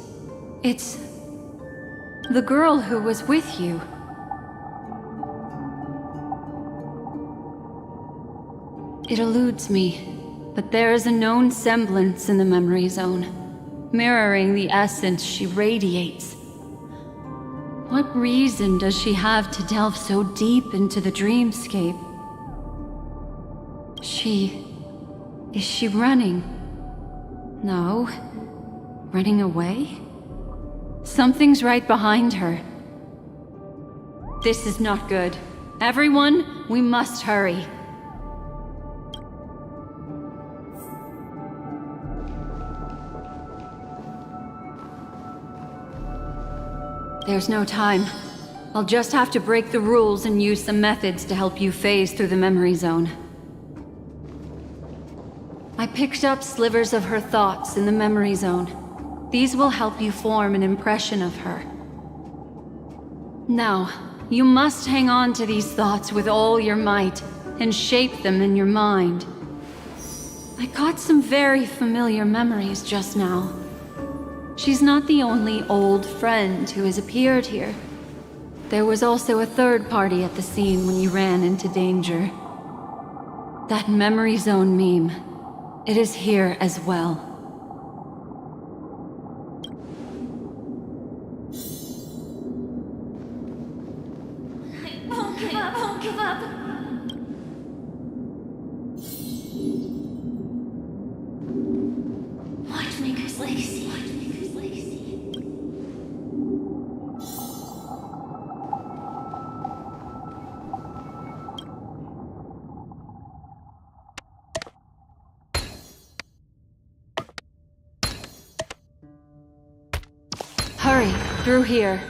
It's the girl who was with you. It eludes me, but there is a known semblance in the memory zone, mirroring the essence she radiates. What reason does she have to delve so deep into the dreamscape? Is she running? No. Running away? Something's right behind her. This is not good. Everyone, we must hurry. There's no time. I'll just have to break the rules and use some methods to help you phase through the memory zone. I picked up slivers of her thoughts in the memory zone. These will help you form an impression of her. Now, you must hang on to these thoughts with all your might and shape them in your mind. I caught some very familiar memories just now. She's not the only old friend who has appeared here. There was also a third party at the scene when you ran into danger. That memory zone meme, it is here as well.
I won't give up, I won't give up. Watchmaker's legacy. Watchmaker's legacy.
Hurry, through here.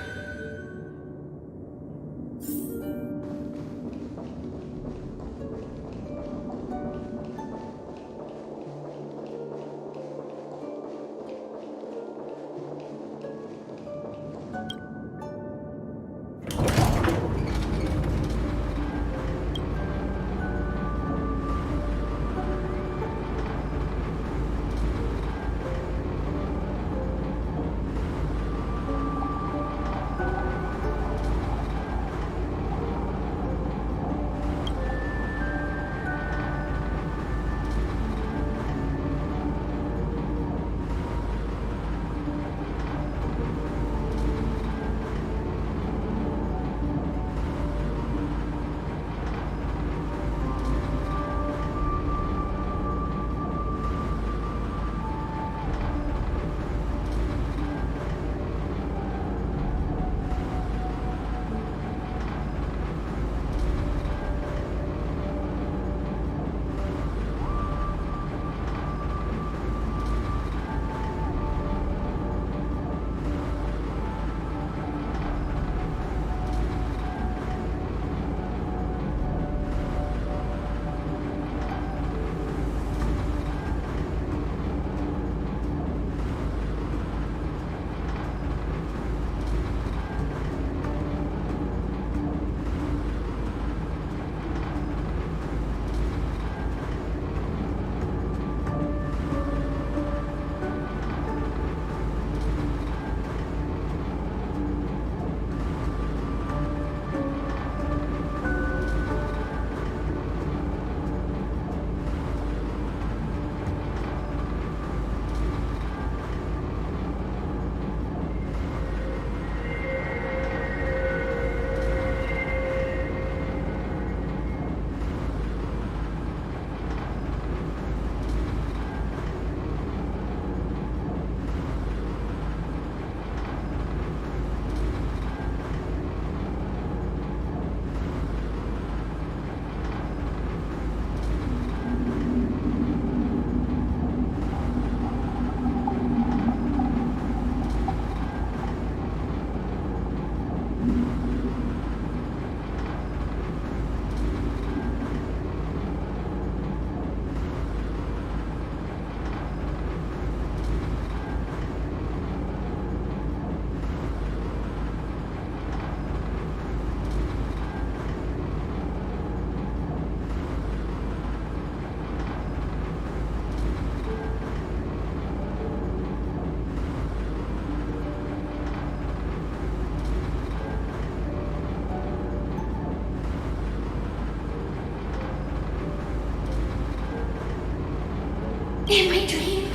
In my dream,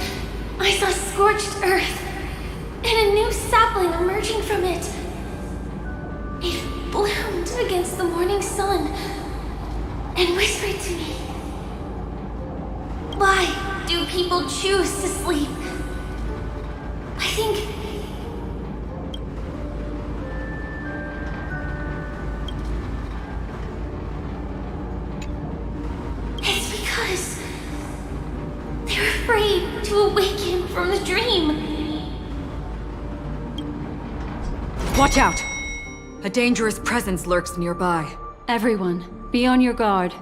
I saw scorched earth and a new sapling emerging from it. It bloomed against the morning sun and whispered to me, "Why do people choose to sleep?" I think it's because they're afraid to awaken from the dream.
Watch out! A dangerous presence lurks nearby.
Everyone, be on your guard.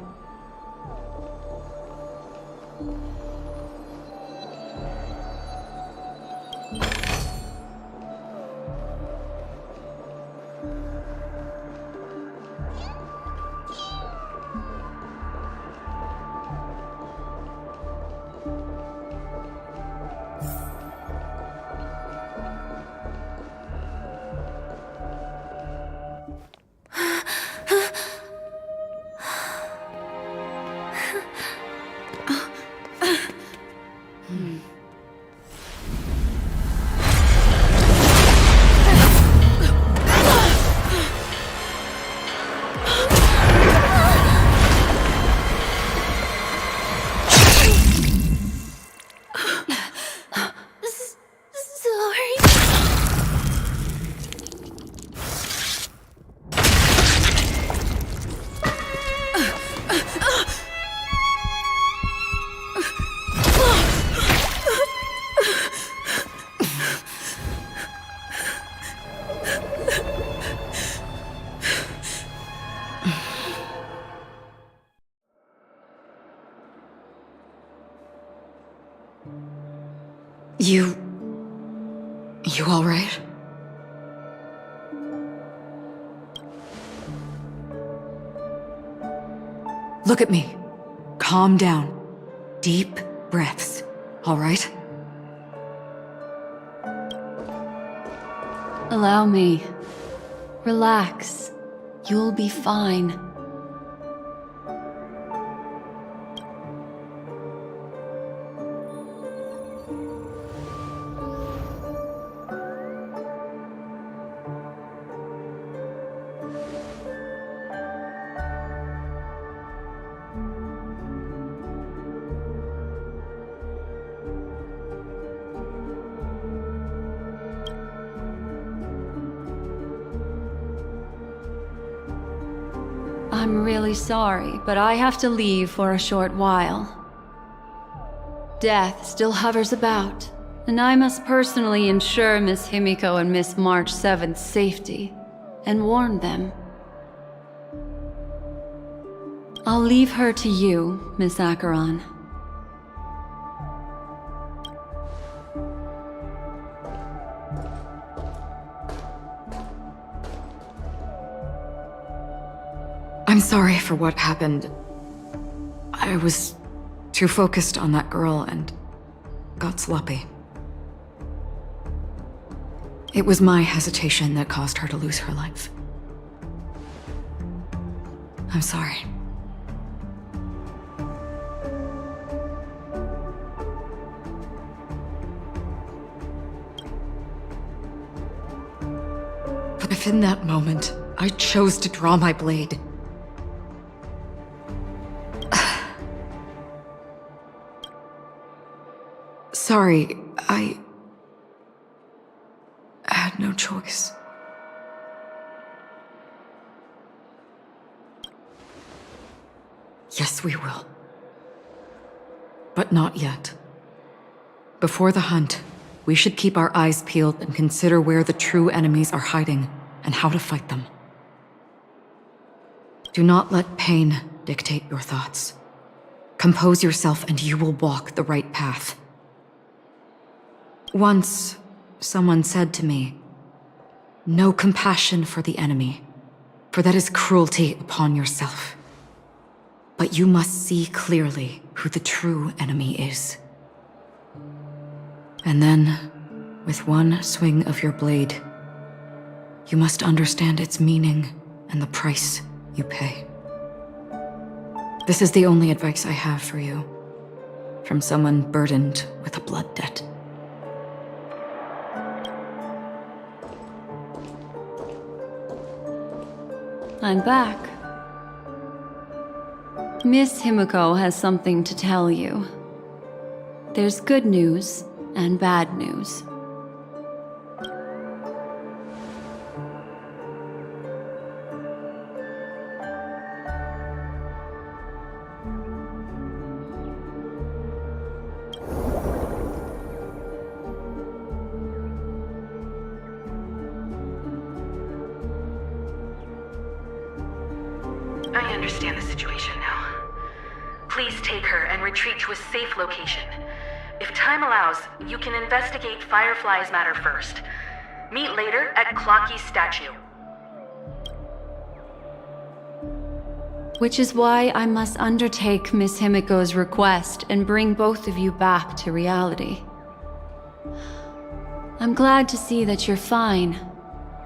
You all right? Look at me. Calm down. Deep breaths, all right?
Allow me. Relax. You'll be fine. I'm really sorry, but I have to leave for a short while. Death still hovers about, and I must personally ensure Miss Himiko and Miss March 7th's safety, and warn them. I'll leave her to you, Miss Acheron.
I'm sorry for what happened. I was too focused on that girl and got sloppy. It was my hesitation that caused her to lose her life. I'm sorry. But if in that moment I chose to draw my blade, sorry, I had no choice. Yes, we will. But not yet. Before the hunt, we should keep our eyes peeled and consider where the true enemies are hiding and how to fight them. Do not let pain dictate your thoughts. Compose yourself and you will walk the right path. Once, someone said to me, "No compassion for the enemy, for that is cruelty upon yourself. But you must see clearly who the true enemy is." And then, with one swing of your blade, you must understand its meaning and the price you pay. This is the only advice I have for you. from someone burdened with a blood debt.
I'm back. Miss Himiko has something to tell you. There's good news and bad news.
I understand the situation now. Please take her and retreat to a safe location. If time allows, you can investigate Firefly's matter first. Meet later at Clocky's statue.
Which is why I must undertake Miss Himiko's request and bring both of you back to reality. I'm glad to see that you're fine.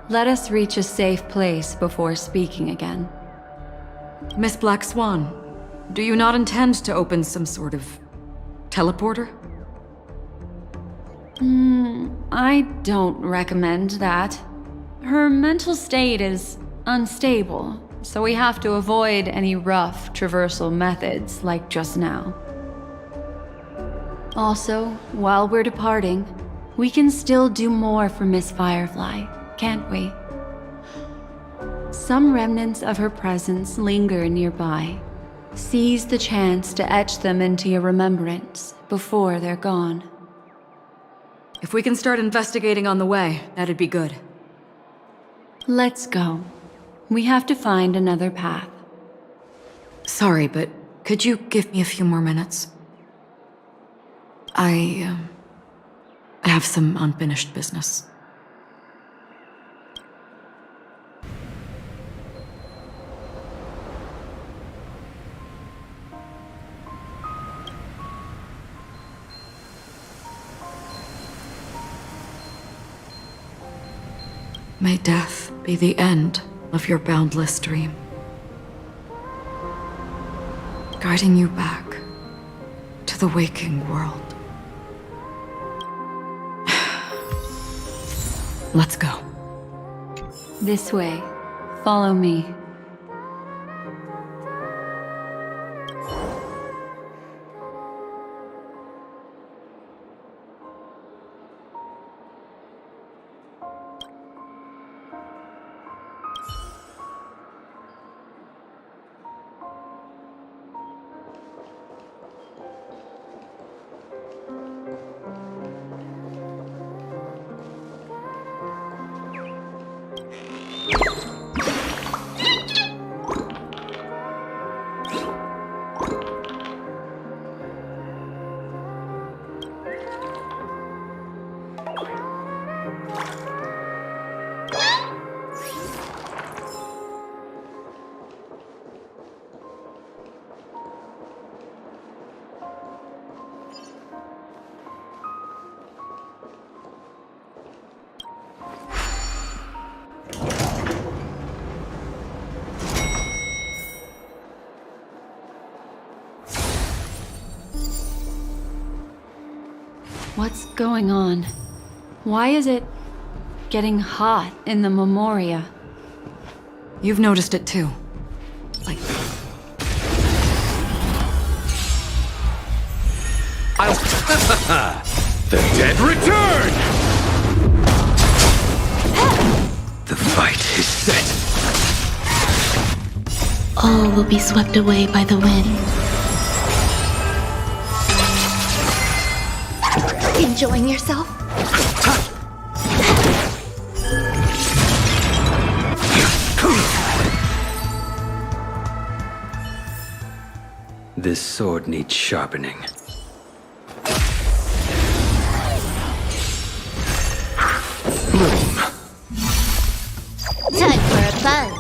Let us reach a safe place before speaking again.
Miss Black Swan, do you not intend to open some sort of teleporter?
I don't recommend that. Her mental state is unstable, so we have to avoid any rough traversal methods like just now. Also, while we're departing, we can still do more for Miss Firefly, can't we? Some remnants of her presence linger nearby. Seize the chance to etch them into your remembrance before they're gone.
If we can start investigating on the way, that'd be good.
Let's go. We have to find another path.
Sorry, but could you give me a few more minutes? I have some unfinished business. May death be the end of your boundless dream, guiding you back to the waking world. Let's go.
This way. Follow me. What's going on? Why is it getting hot in the Memoria?
You've noticed it too. Like...
The dead return!
The fight is set.
All will be swept away by the wind.
Enjoying yourself?
This sword needs sharpening.
Bloom.
Time for a buzz.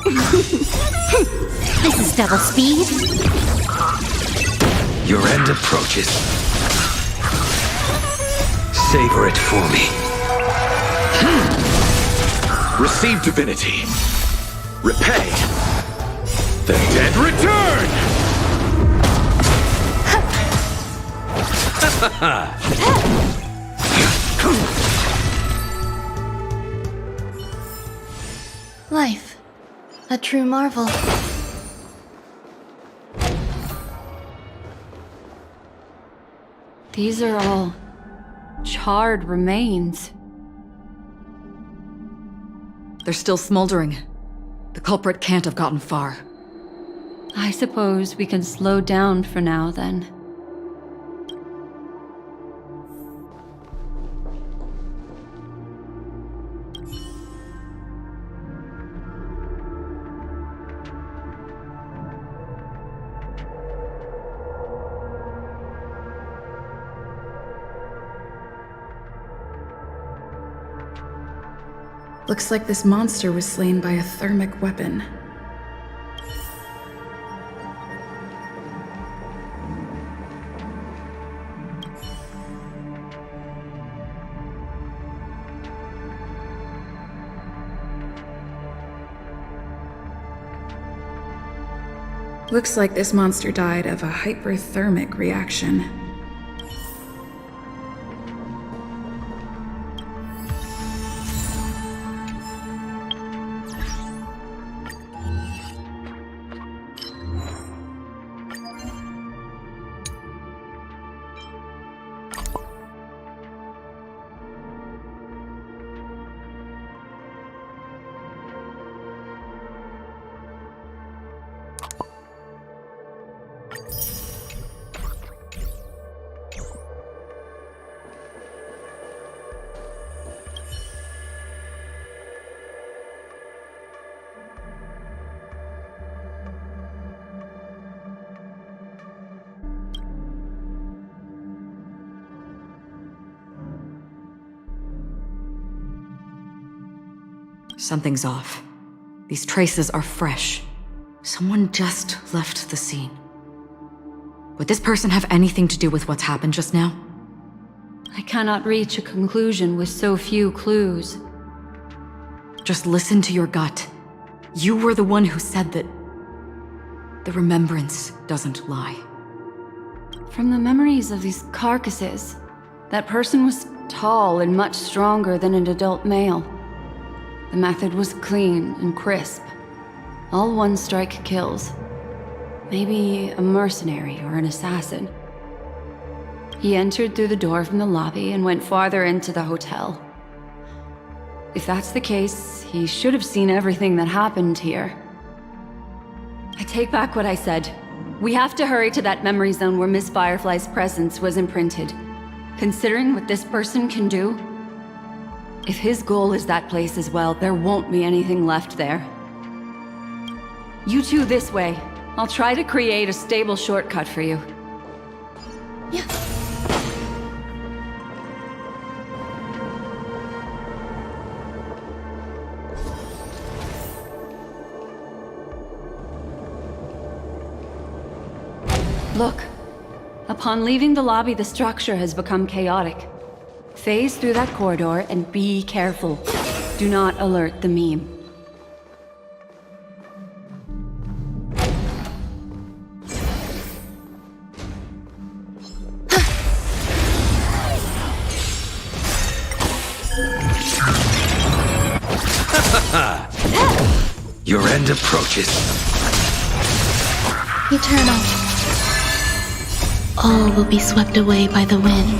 This is double speed.
Your end approaches. Savor it for me.
Receive divinity. Repay. The dead return!
Life. A true marvel.
These are all charred remains.
They're still smoldering. The culprit can't have gotten far.
I suppose we can slow down for now, then.
Looks like this monster was slain by a thermic weapon. Looks like this monster died of a hyperthermic reaction.
Something's off. These traces are fresh. Someone just left the scene. Would this person have anything to do with what's happened just now?
I cannot reach a conclusion with so few clues.
Just listen to your gut. You were the one who said that the remembrance doesn't lie.
From the memories of these carcasses, that person was tall and much stronger than an adult male. The method was clean and crisp. All one-strike kills. Maybe a mercenary or an assassin. He entered through the door from the lobby and went farther into the hotel. If that's the case, he should have seen everything that happened here. I take back what I said. We have to hurry to that memory zone where Miss Firefly's presence was imprinted. Considering what this person can do, if his goal is that place as well, there won't be anything left there. You two this way. I'll try to create a stable shortcut for you.
Yeah.
Look. Upon leaving the lobby, the structure has become chaotic. Phase through that corridor and be careful. Do not alert the meme.
Your end approaches.
Eternal. All will be swept away by the wind.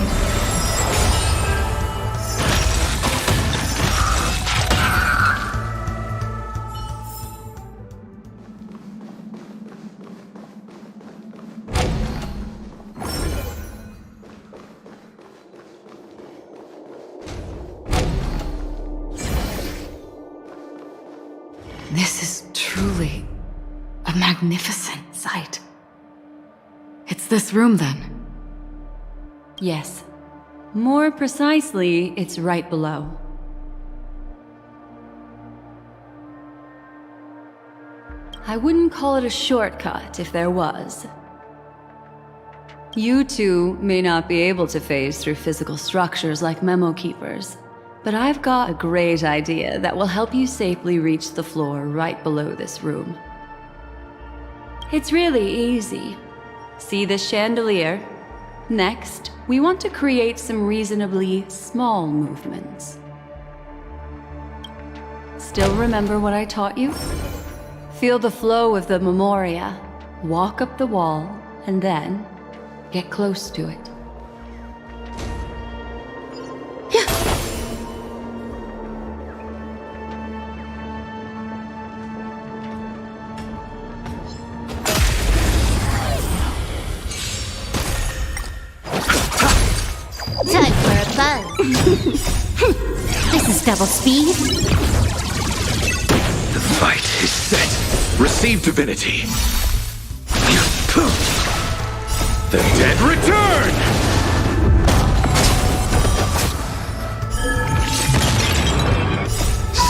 This is truly a magnificent sight. It's this room, then?
Yes. More precisely, it's right below. I wouldn't call it a shortcut if there was. You two may not be able to phase through physical structures like memo keepers, but I've got a great idea that will help you safely reach the floor right below this room. It's really easy. See this chandelier? Next, we want to create some reasonably small movements. Still remember what I taught you? Feel the flow of the memoria, walk up the wall, and then get close to it.
Time for a buzz. This is double speed.
The fight is set. Receive divinity. The dead return!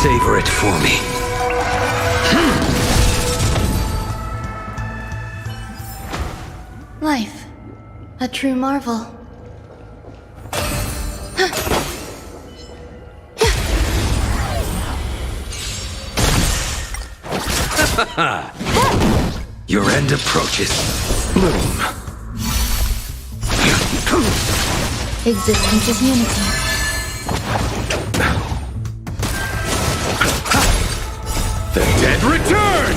Savor it for me.
Life. A true marvel.
Your end approaches. Bloom.
Existence is unity.
The dead return!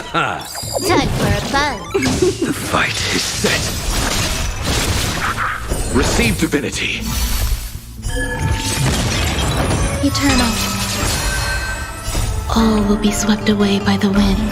Time for a buzz.
The fight is set.
Receive divinity.
Eternal. All will be swept away by the wind.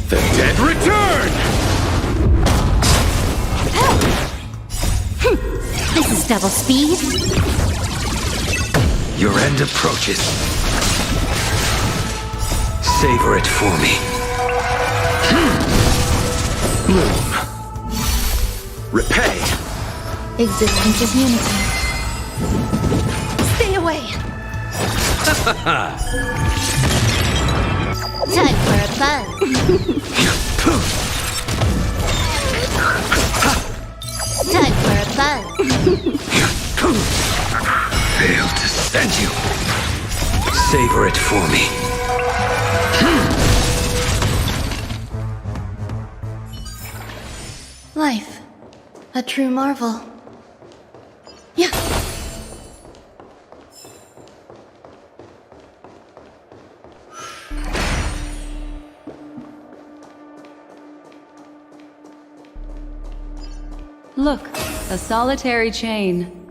The dead return!
This is double speed.
Your end approaches. Savor it for me.
Bloom. Repay.
Existence is unity. Stay away.
Time for a buzz. Time for a buzz.
Fail to send you. Savor it for me.
Life. A true marvel. Yeah.
Look, a solitary chain.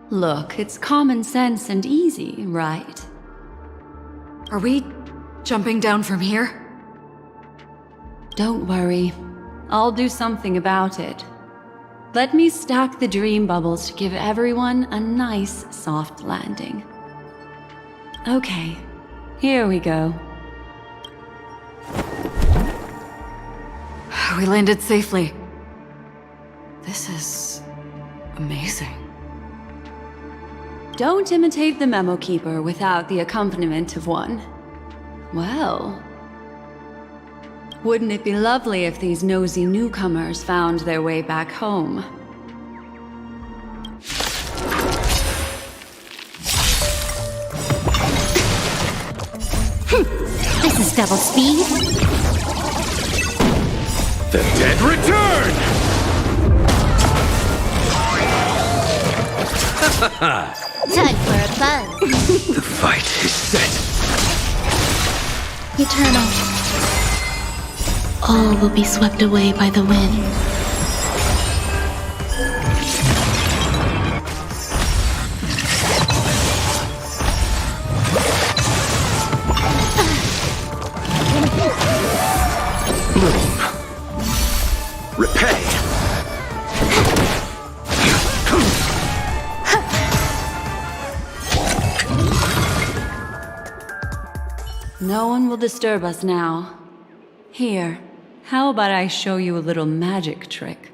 Look, it's common sense and easy, right?
Are we jumping down from here?
Don't worry. I'll do something about it. Let me stack the dream bubbles to give everyone a nice, soft landing. Okay, here we go.
We landed safely. This is amazing.
Don't imitate the memo keeper without the accompaniment of one. Well, wouldn't it be lovely if these nosy newcomers found their way back home?
This is double speed.
The dead return!
Time for a buzz.
The fight is set.
Eternal.
All will be swept away by the wind.
Bloom. Repay.
No one will disturb us now. Here, how about I show you a little magic trick?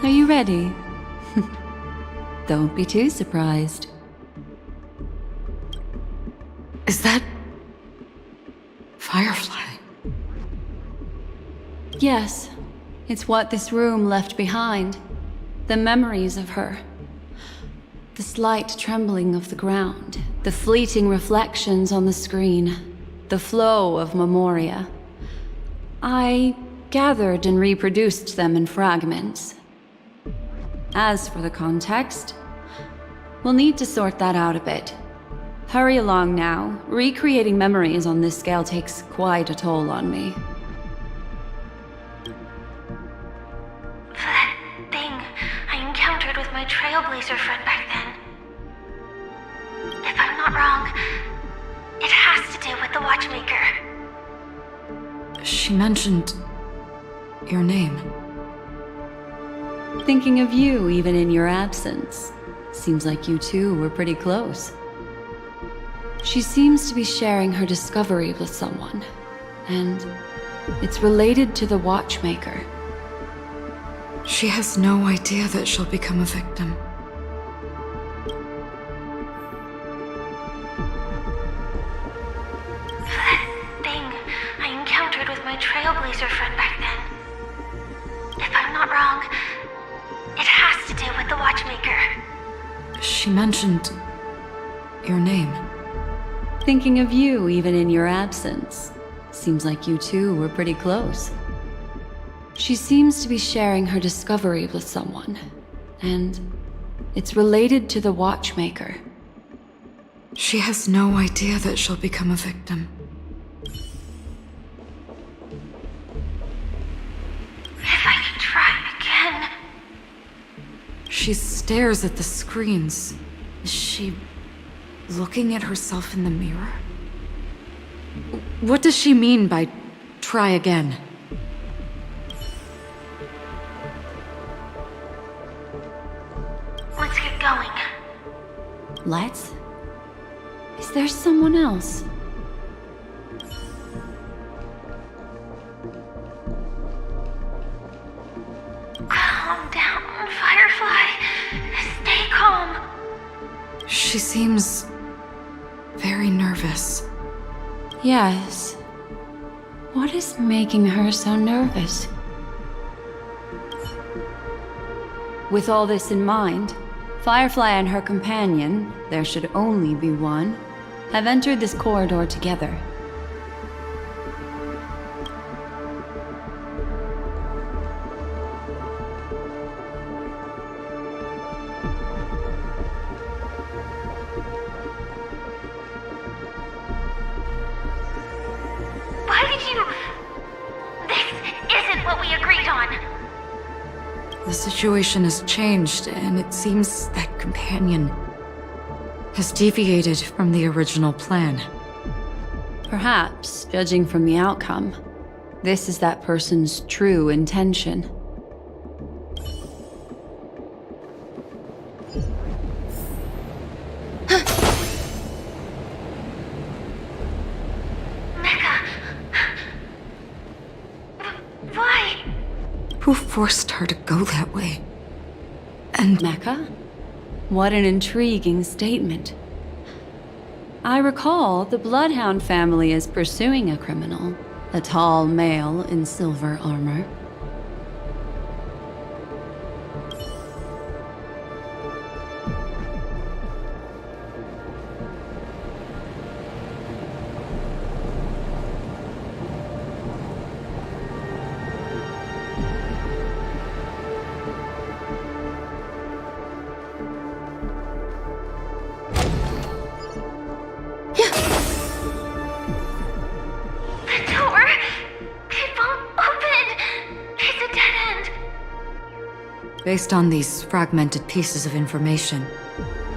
Are you ready? Don't be too surprised.
Is that... Firefly?
Yes, it's what this room left behind. The memories of her. The slight trembling of the ground. The fleeting reflections on the screen. The flow of memoria. I gathered and reproduced them in fragments. As for the context, we'll need to sort that out a bit. Hurry along now. Recreating memories on this scale takes quite a toll on me.
For that thing I encountered with my Trailblazer friend back then. If I'm not wrong, it has to do with the Watchmaker.
She mentioned... your name.
Thinking of you even in your absence. Seems like you two were pretty close. She seems to be sharing her discovery with someone, and it's related to the Watchmaker.
She has no idea that she'll become a victim.
For that thing I encountered with my Trailblazer friend back then. If I'm not wrong, it has to do with the Watchmaker.
She mentioned... your name.
Thinking of you even in your absence. Seems like you two were pretty close. She seems to be sharing her discovery with someone, and it's related to the Watchmaker.
She has no idea that she'll become a victim.
If I could try again.
She stares at the screens. Is she looking at herself in the mirror? What does she mean by try again?
Let's get going.
Let's? Is there someone else?
Calm down, Firefly. Stay calm.
She seems very nervous.
Yes. What is making her so nervous? With all this in mind, Firefly and her companion, there should only be one, have entered this corridor together.
Why did you... This isn't what we agreed on.
The situation has changed, and it seems that companion has deviated from the original plan.
Perhaps, judging from the outcome, this is that person's true intention.
Why?
Who forced her to go that way? And
Mecha? What an intriguing statement. I recall the Bloodhound family is pursuing a criminal, a tall male in silver armor.
based on these fragmented pieces of information,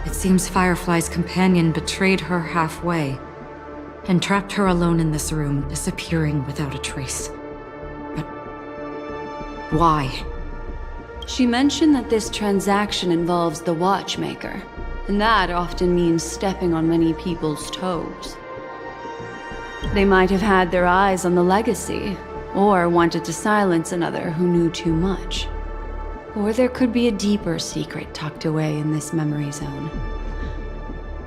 it seems Firefly's companion betrayed her halfway and trapped her alone in this room, disappearing without a trace. But why?
She mentioned that this transaction involves the Watchmaker, and that often means stepping on many people's toes. They might have had their eyes on the legacy, or wanted to silence another who knew too much. Or there could be a deeper secret tucked away in this memory zone.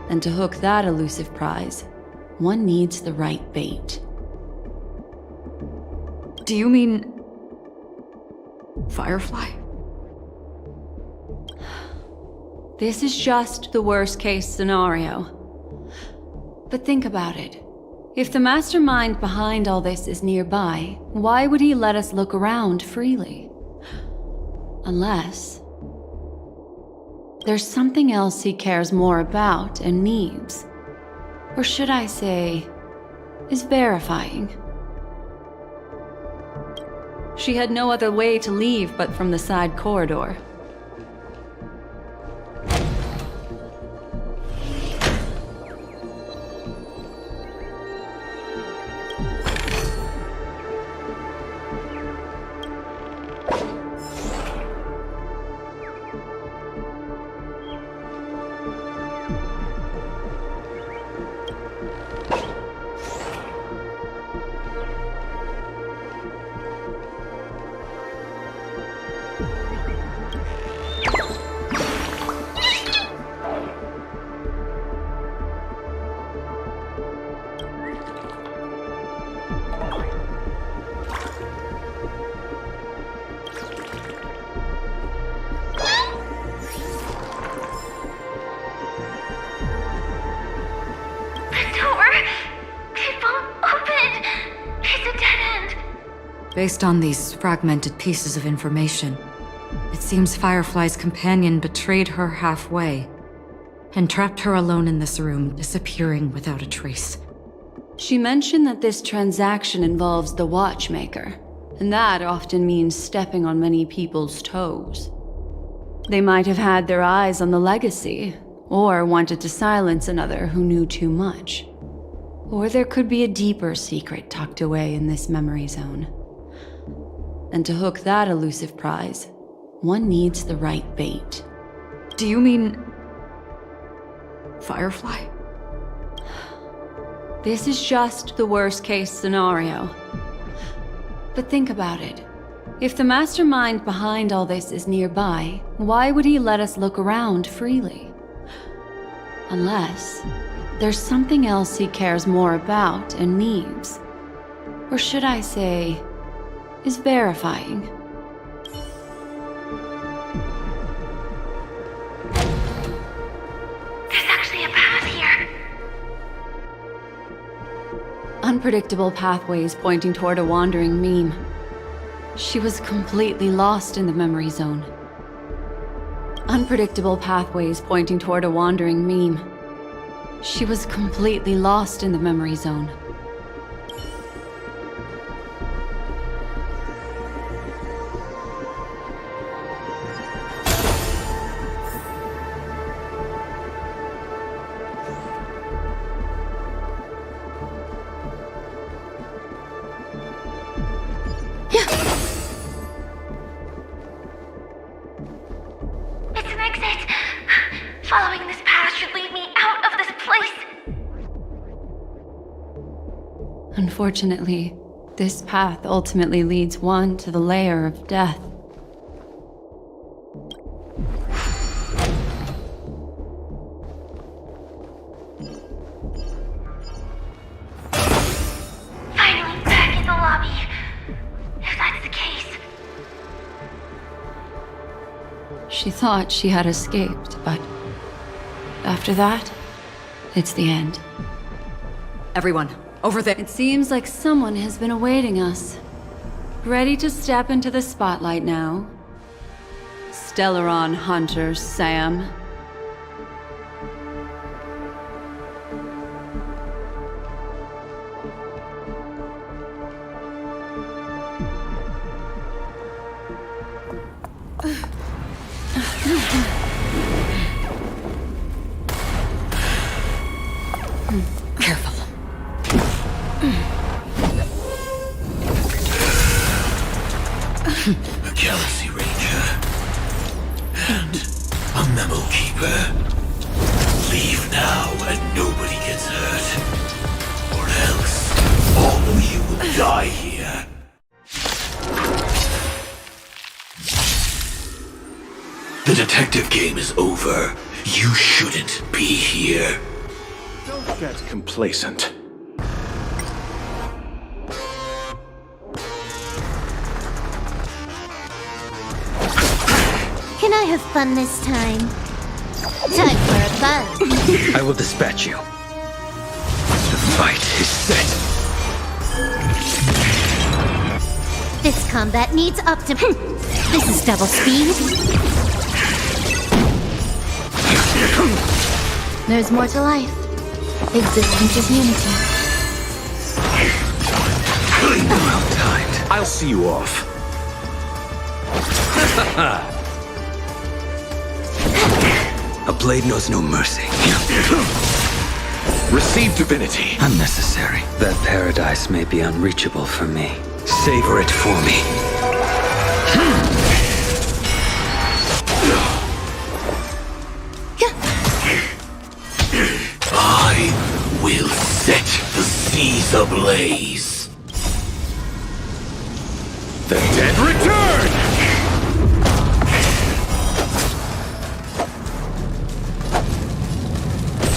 And to hook that elusive prize, one needs the right bait.
Do you mean... Firefly?
This is just the worst-case scenario. But think about it. If the mastermind behind all this is nearby, why would he let us look around freely? Unless... there's something else he cares more about and needs. Or should I say, is verifying. She had no other way to leave but from the side corridor.
Based on these fragmented pieces of information, it seems Firefly's companion betrayed her halfway and trapped her alone in this room, disappearing without a trace.
She mentioned that this transaction involves the Watchmaker, and that often means stepping on many people's toes. They might have had their eyes on the legacy, or wanted to silence another who knew too much. Or there could be a deeper secret tucked away in this memory zone. And to hook that elusive prize, one needs the right bait.
Do you mean... Firefly?
This is just the worst-case scenario. But think about it. If the mastermind behind all this is nearby, why would he let us look around freely? Unless there's something else he cares more about and needs. Or should I say, is verifying.
There's actually a path here.
Unpredictable pathways pointing toward a wandering meme. She was completely lost in the memory zone. Unpredictable pathways pointing toward a wandering meme. She was completely lost in the memory zone.
It's an exit. Following this path should lead me out of this place.
Unfortunately, this path ultimately leads one to the lair of death.
Finally back in the lobby. If that's the case.
She thought she had escaped, but after that, it's the end.
Everyone, over there.
It seems like someone has been awaiting us. Ready to step into the spotlight now. Stellaron Hunter Sam.
Careful.
A Galaxy Ranger and a Memo Keeper. Leave now and nobody gets hurt. Or else, all of you will die here. The detective game is over. You shouldn't be here.
Don't get complacent.
Can I have fun this time? Time for a buzz.
I will dispatch you. The fight is set.
This combat needs This is double speed. There's more to life. Existence is unity.
Well timed. I'll see you off. A blade knows no mercy.
Receive divinity.
Unnecessary. That paradise may be unreachable for me. Savor it for me.
I will set the seas ablaze. The dead return!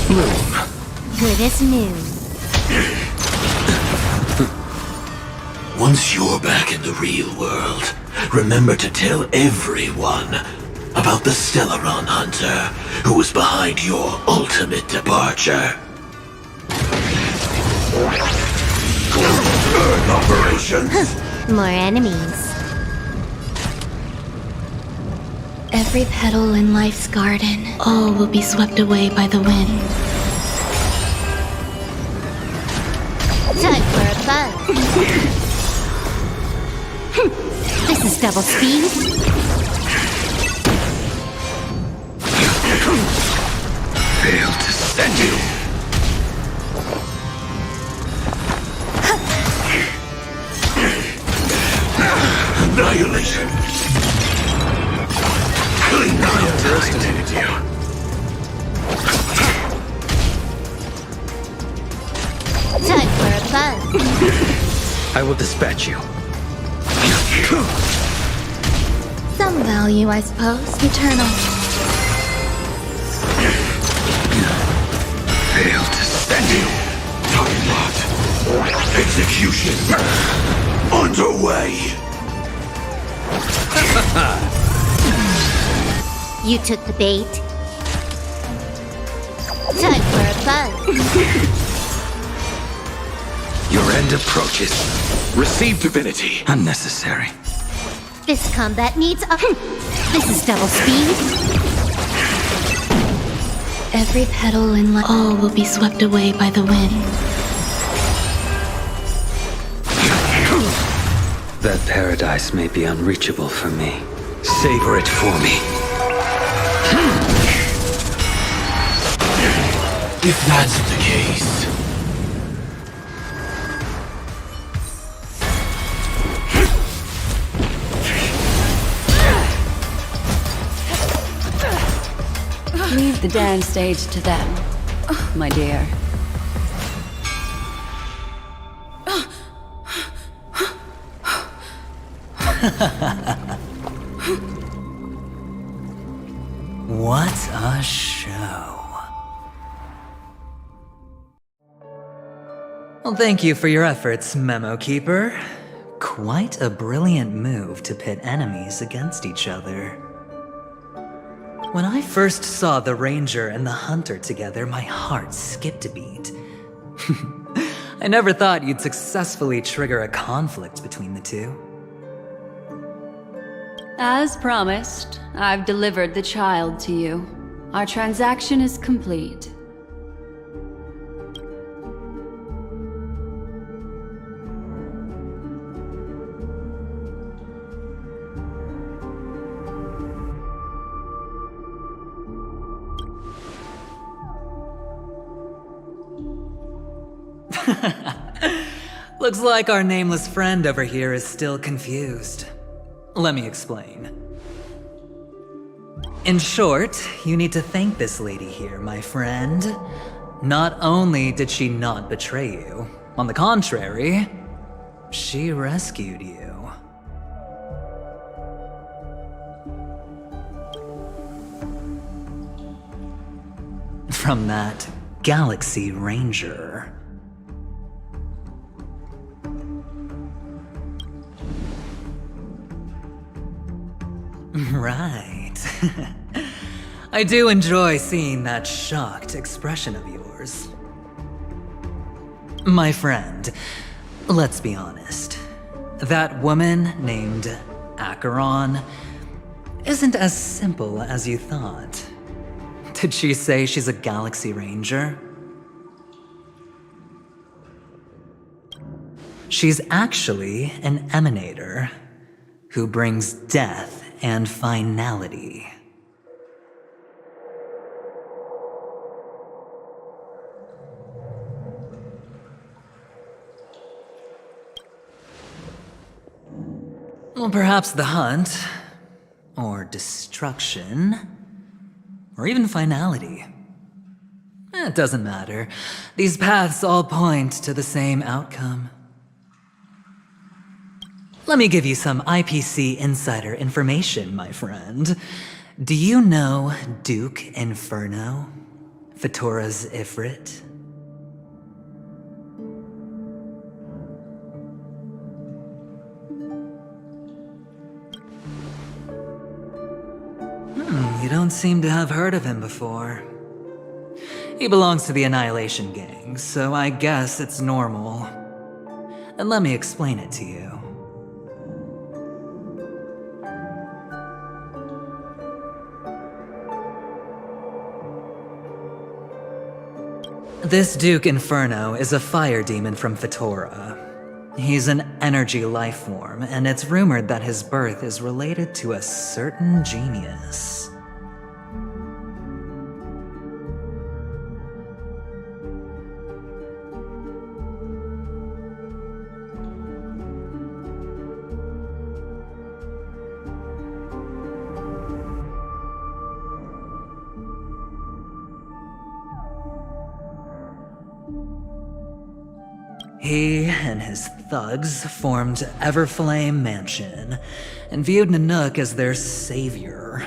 Bloom.
Good as new.
Once you're back in the real world, remember to tell everyone about the Stellaron Hunter who was behind your ultimate departure. Earth operations.
More enemies.
Every petal in life's garden, all will be swept away by the wind.
Time for a buzz. This is double speed.
Failed to send you.
Annihilation. Killing me. I underestimated you.
Time for a buzz.
I will dispatch you.
Some value, I suppose. Eternal.
Failed to send you.
Time lot. Execution. Underway.
You took the bait. Time for a buzz.
Your end approaches.
Receive divinity.
Unnecessary.
This combat needs a... This is double speed.
Every petal in life, all will be swept away by the wind.
That paradise may be unreachable for me. Savor it for me.
If that's the case...
Leave the dance stage to them, my dear.
What a show. Well, thank you for your efforts, Memo Keeper. Quite a brilliant move to pit enemies against each other. When I first saw the Ranger and the Hunter together, my heart skipped a beat. I never thought you'd successfully trigger a conflict between the two.
As promised, I've delivered the child to you. Our transaction is complete.
Looks like our nameless friend over here is still confused. Let me explain. In short, you need to thank this lady here, my friend. Not only did she not betray you, on the contrary, she rescued you. From that Galaxy Ranger. Right. I do enjoy seeing that shocked expression of yours. My friend, let's be honest. That woman named Acheron isn't as simple as you thought. Did she say she's a Galaxy Ranger? She's actually an emanator who brings death and finality. Well, perhaps the hunt, or destruction, or even finality. It doesn't matter. These paths all point to the same outcome. Let me give you some IPC insider information, my friend. Do you know Duke Inferno? Fatora's Ifrit? You don't seem to have heard of him before. He belongs to the Annihilation Gang, so I guess it's normal. And let me explain it to you. This Duke Inferno is a fire demon from Fetora. He's an energy life form, and it's rumored that his birth is related to a certain genius. He and his thugs formed Everflame Mansion and viewed Nanook as their savior.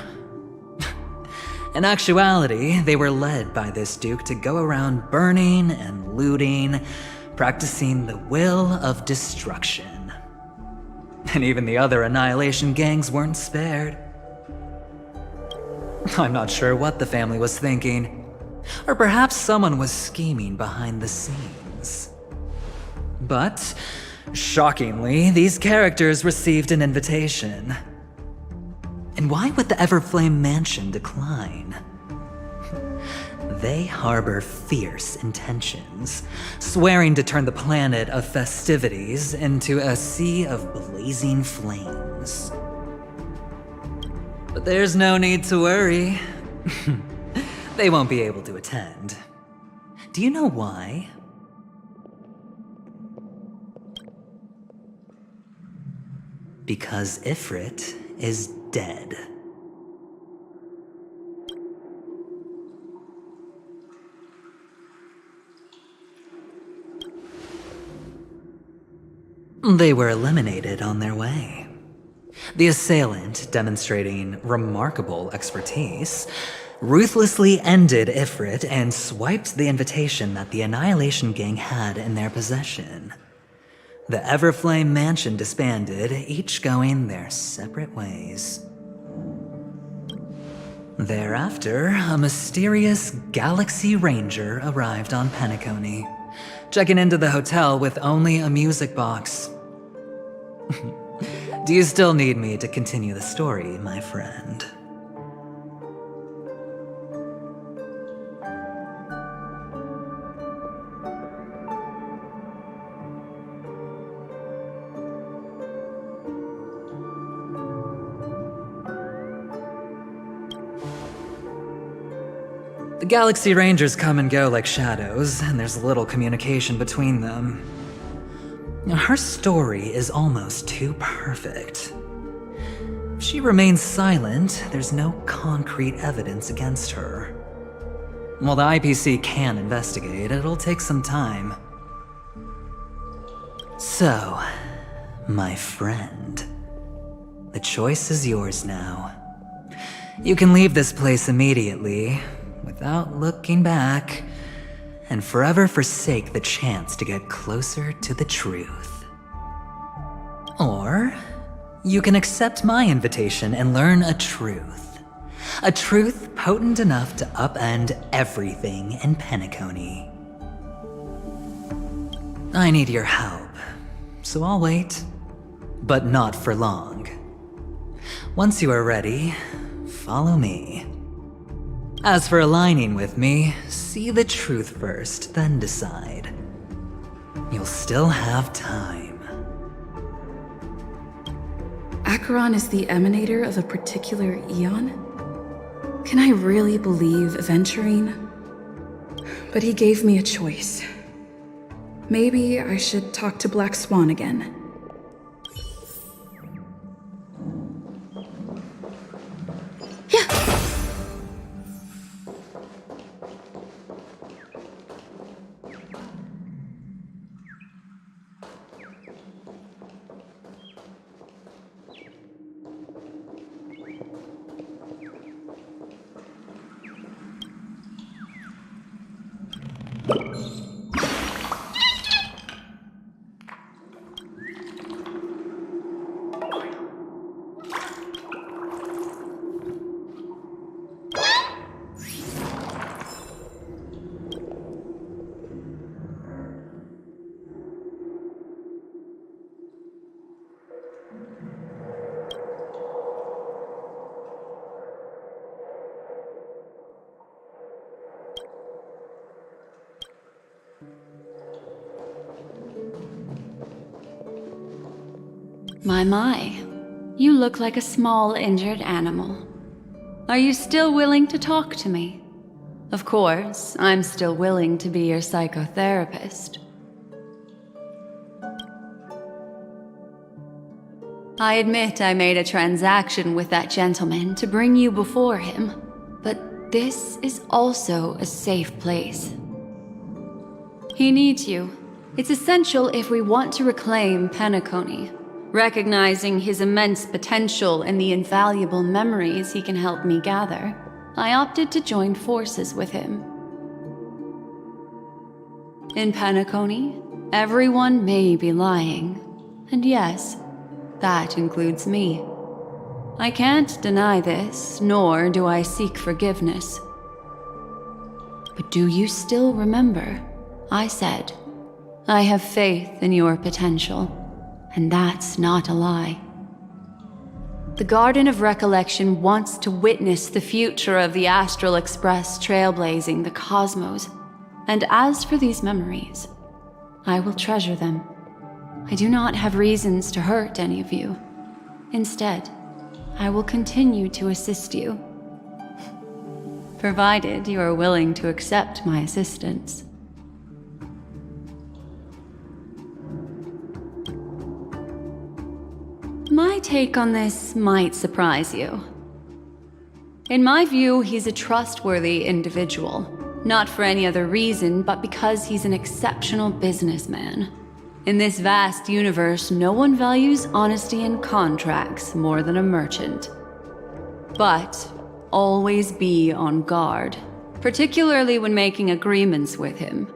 In actuality, they were led by this duke to go around burning and looting, practicing the will of destruction. And even the other Annihilation gangs weren't spared. I'm not sure what the family was thinking, or perhaps someone was scheming behind the scenes. But, shockingly, these characters received an invitation. And why would the Everflame Mansion decline? They harbor fierce intentions, swearing to turn the planet of festivities into a sea of blazing flames. But there's no need to worry. They won't be able to attend. Do you know why? Because Ifrit is dead. They were eliminated on their way. The assailant, demonstrating remarkable expertise, ruthlessly ended Ifrit and swiped the invitation that the Annihilation Gang had in their possession. The Everflame Mansion disbanded, each going their separate ways. Thereafter, a mysterious Galaxy Ranger arrived on Penacony, checking into the hotel with only a music box. Do you still need me to continue the story, my friend? The Galaxy Rangers come and go like shadows, and there's little communication between them. Her story is almost too perfect. If she remains silent, there's no concrete evidence against her. While the IPC can investigate, it'll take some time. So, my friend, the choice is yours now. You can leave this place immediately, without looking back, and forever forsake the chance to get closer to the truth. Or, you can accept my invitation and learn a truth potent enough to upend everything in Penacony. I need your help, so I'll wait, but not for long. Once you are ready, follow me. As for aligning with me, see the truth first, then decide. You'll still have time.
Acheron is the emanator of a particular eon? Can I really believe venturing? But he gave me a choice. Maybe I should talk to Black Swan again.
My. You look like a small injured animal. Are you still willing to talk to me? Of course, I'm still willing to be your psychotherapist. I admit I made a transaction with that gentleman to bring you before him, but this is also a safe place. He needs you. It's essential if we want to reclaim Penacony. Recognizing his immense potential and the invaluable memories he can help me gather, I opted to join forces with him. In Penacony, everyone may be lying, and yes, that includes me. I can't deny this, nor do I seek forgiveness. But do you still remember? I said, I have faith in your potential, and that's not a lie. The Garden of Recollection wants to witness the future of the Astral Express trailblazing the cosmos, and as for these memories, I will treasure them. I do not have reasons to hurt any of you. Instead, I will continue to assist you, provided you are willing to accept my assistance. My take on this might surprise you. In my view, he's a trustworthy individual, not for any other reason, but because he's an exceptional businessman. In this vast universe, no one values honesty in contracts more than a merchant. But always be on guard, particularly when making agreements with him.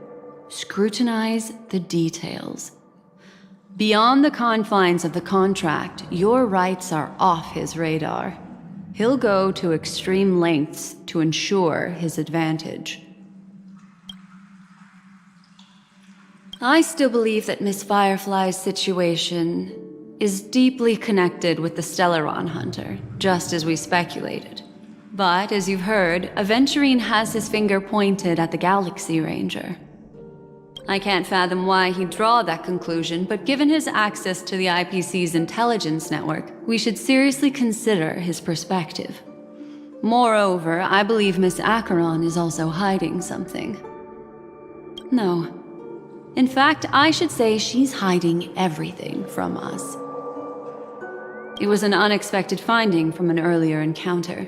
Scrutinize the details. Beyond the confines of the contract, your rights are off his radar. He'll go to extreme lengths to ensure his advantage. I still believe that Miss Firefly's situation is deeply connected with the Stellaron Hunter, just as we speculated. But, as you've heard, Aventurine has his finger pointed at the Galaxy Ranger. I can't fathom why he'd draw that conclusion, but given his access to the IPC's intelligence network, we should seriously consider his perspective. Moreover, I believe Miss Acheron is also hiding something. No. In fact, I should say she's hiding everything from us. It was an unexpected finding from an earlier encounter.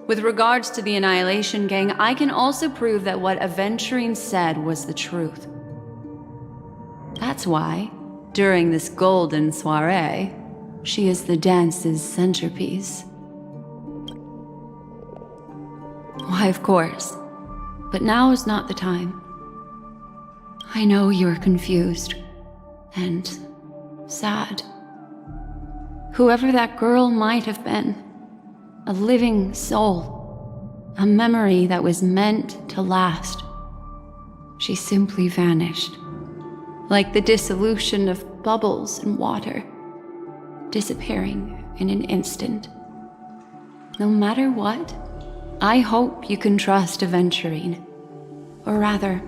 With regards to the Annihilation Gang, I can also prove that what Aventurine said was the truth. That's why, during this golden soirée, she is the dance's centerpiece. Why, of course. But now is not the time. I know you're confused and sad. Whoever that girl might have been, a living soul, a memory that was meant to last. She simply vanished. Like the dissolution of bubbles in water, disappearing in an instant. No matter what, I hope you can trust Aventurine. Or rather,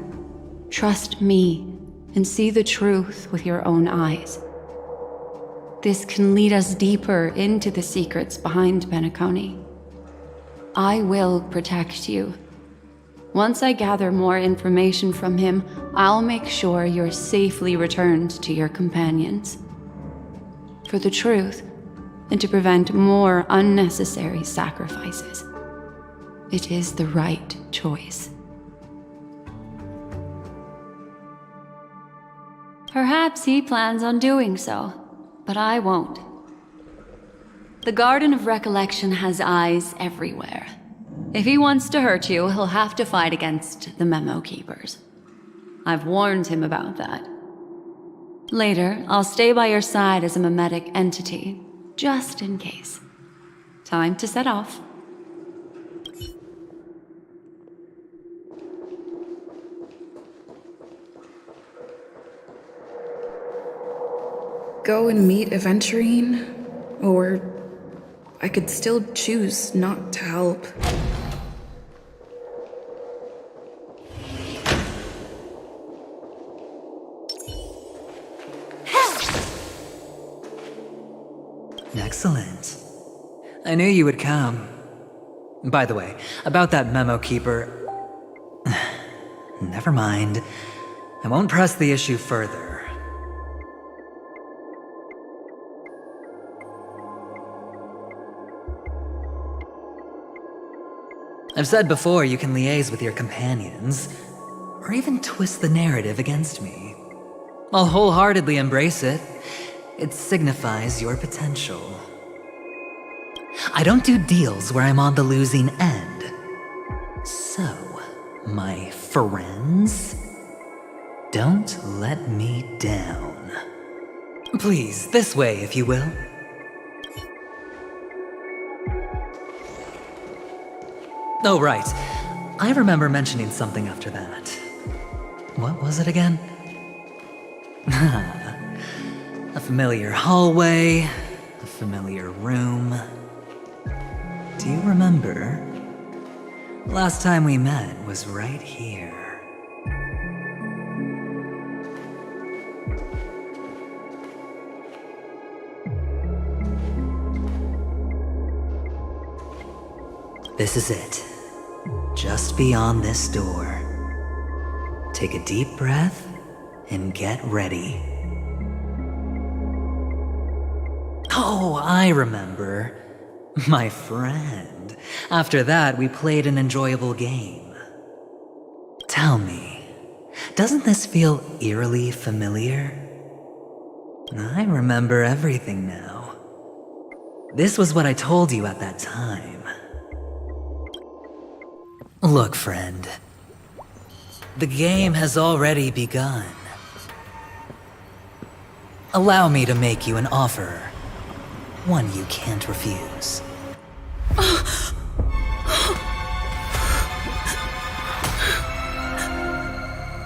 trust me and see the truth with your own eyes. This can lead us deeper into the secrets behind Penacony. I will protect you. Once I gather more information from him, I'll make sure you're safely returned to your companions. For the truth, and to prevent more unnecessary sacrifices. It is the right choice. Perhaps he plans on doing so, but I won't. The Garden of Recollection has eyes everywhere. If he wants to hurt you, he'll have to fight against the Memo Keepers. I've warned him about that. Later, I'll stay by your side as a mimetic entity, just in case. Time to set off.
Go and meet Aventurine, or I could still choose not to help.
Excellent. I knew you would come. By the way, about that memo keeper... Never mind. I won't press the issue further. I've said before you can liaise with your companions, or even twist the narrative against me. I'll wholeheartedly embrace it. It signifies your potential. I don't do deals where I'm on the losing end. So, my friends, don't let me down. Please, this way, if you will. Oh, right. I remember mentioning something after that. What was it again? A familiar hallway, a familiar room. Do you remember? Last time we met was right here. This is it. Just beyond this door. Take a deep breath and get ready. Oh, I remember. My friend. After that, we played an enjoyable game. Tell me, doesn't this feel eerily familiar? I remember everything now. This was what I told you at that time. Look, friend. The game has already begun. Allow me to make you an offer. One you can't refuse.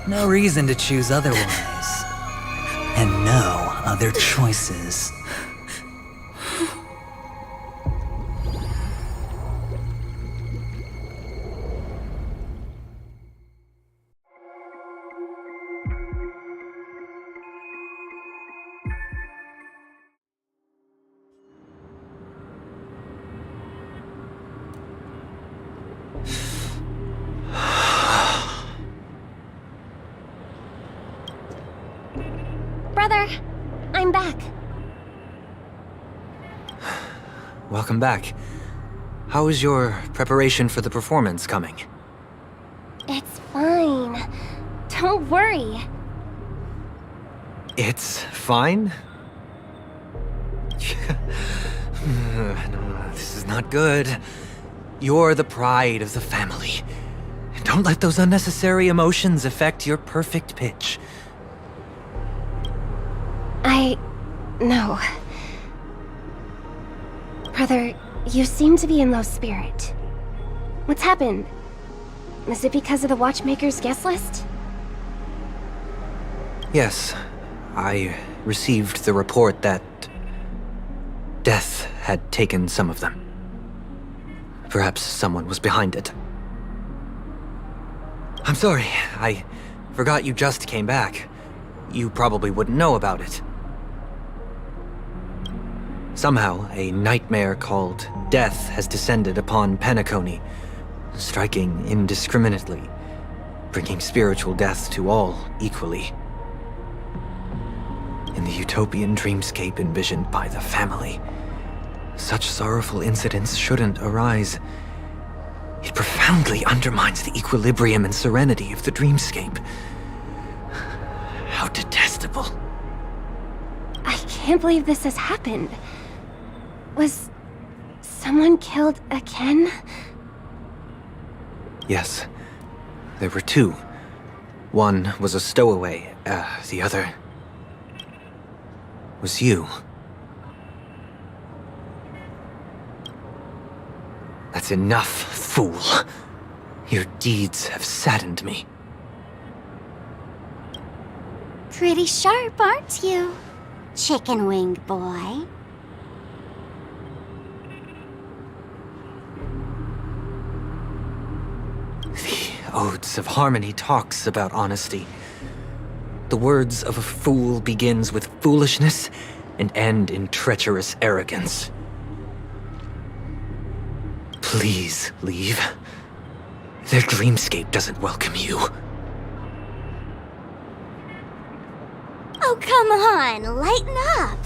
No reason to choose otherwise. And no other choices.
Brother, I'm back.
Welcome back. How is your preparation for the performance coming?
It's fine. Don't worry.
It's fine? No, this is not good. You're the pride of the family. Don't let those unnecessary emotions affect your perfect pitch.
No. Brother, you seem to be in low spirit. What's happened? Is it because of the Watchmaker's guest list?
Yes, I received the report that death had taken some of them. Perhaps someone was behind it. I'm sorry, I forgot you just came back. You probably wouldn't know about it. Somehow, a nightmare called death has descended upon Penacony, striking indiscriminately, bringing spiritual death to all equally. In the utopian dreamscape envisioned by the family, such sorrowful incidents shouldn't arise. It profoundly undermines the equilibrium and serenity of the dreamscape. How detestable.
I can't believe this has happened. Was someone killed again?
Yes, there were two. One was a stowaway, the other was you. That's enough, fool. Your deeds have saddened me.
Pretty sharp, aren't you, chicken wing boy?
The Odes of Harmony talks about honesty. The words of a fool begins with foolishness and end in treacherous arrogance. Please leave. Their dreamscape doesn't welcome you.
Oh, come on, lighten up.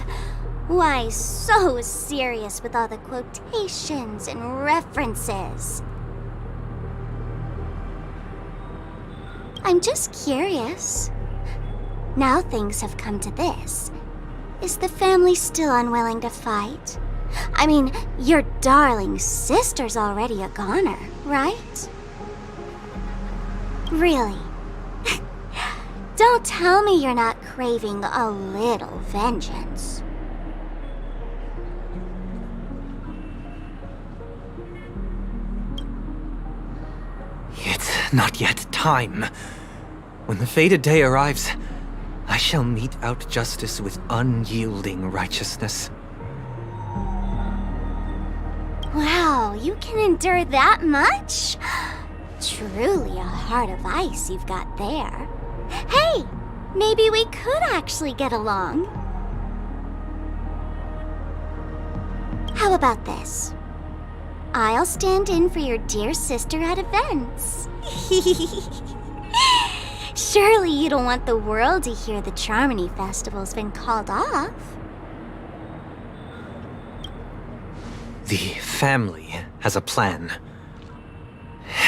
Why so serious with all the quotations and references? I'm just curious. Now things have come to this. Is the family still unwilling to fight? I mean, your darling sister's already a goner, right? Really? Don't tell me you're not craving a little vengeance.
It's not yet time. When the fated day arrives, I shall mete out justice with unyielding righteousness.
Wow, you can endure that much? Truly a heart of ice you've got there. Hey, maybe we could actually get along. How about this? I'll stand in for your dear sister at events. Surely you don't want the world to hear the Charmony Festival's been called off.
The family has a plan.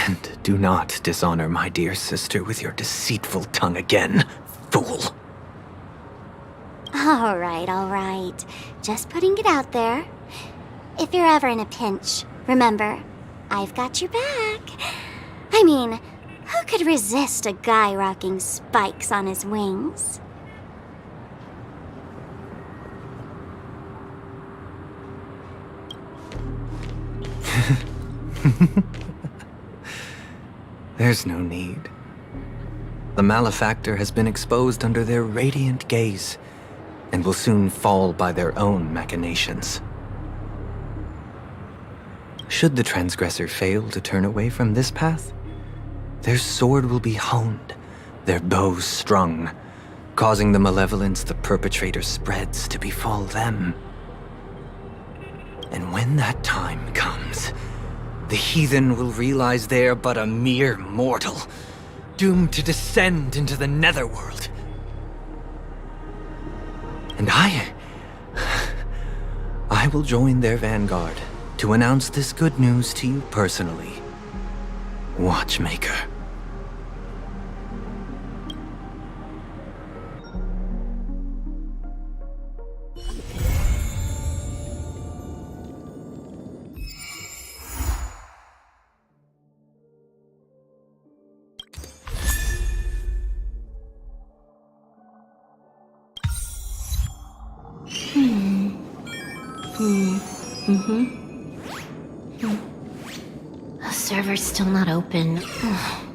And do not dishonor my dear sister with your deceitful tongue again, fool.
All right. Just putting it out there. If you're ever in a pinch, remember, I've got your back. I mean, who could resist a guy rocking spikes on his wings?
There's no need. The malefactor has been exposed under their radiant gaze, and will soon fall by their own machinations. Should the transgressor fail to turn away from this path, their sword will be honed, their bows strung, causing the malevolence the perpetrator spreads to befall them. And when that time comes, the heathen will realize they're but a mere mortal, doomed to descend into the netherworld. And I will join their vanguard to announce this good news to you personally, Watchmaker.
The server's still not open. Ugh.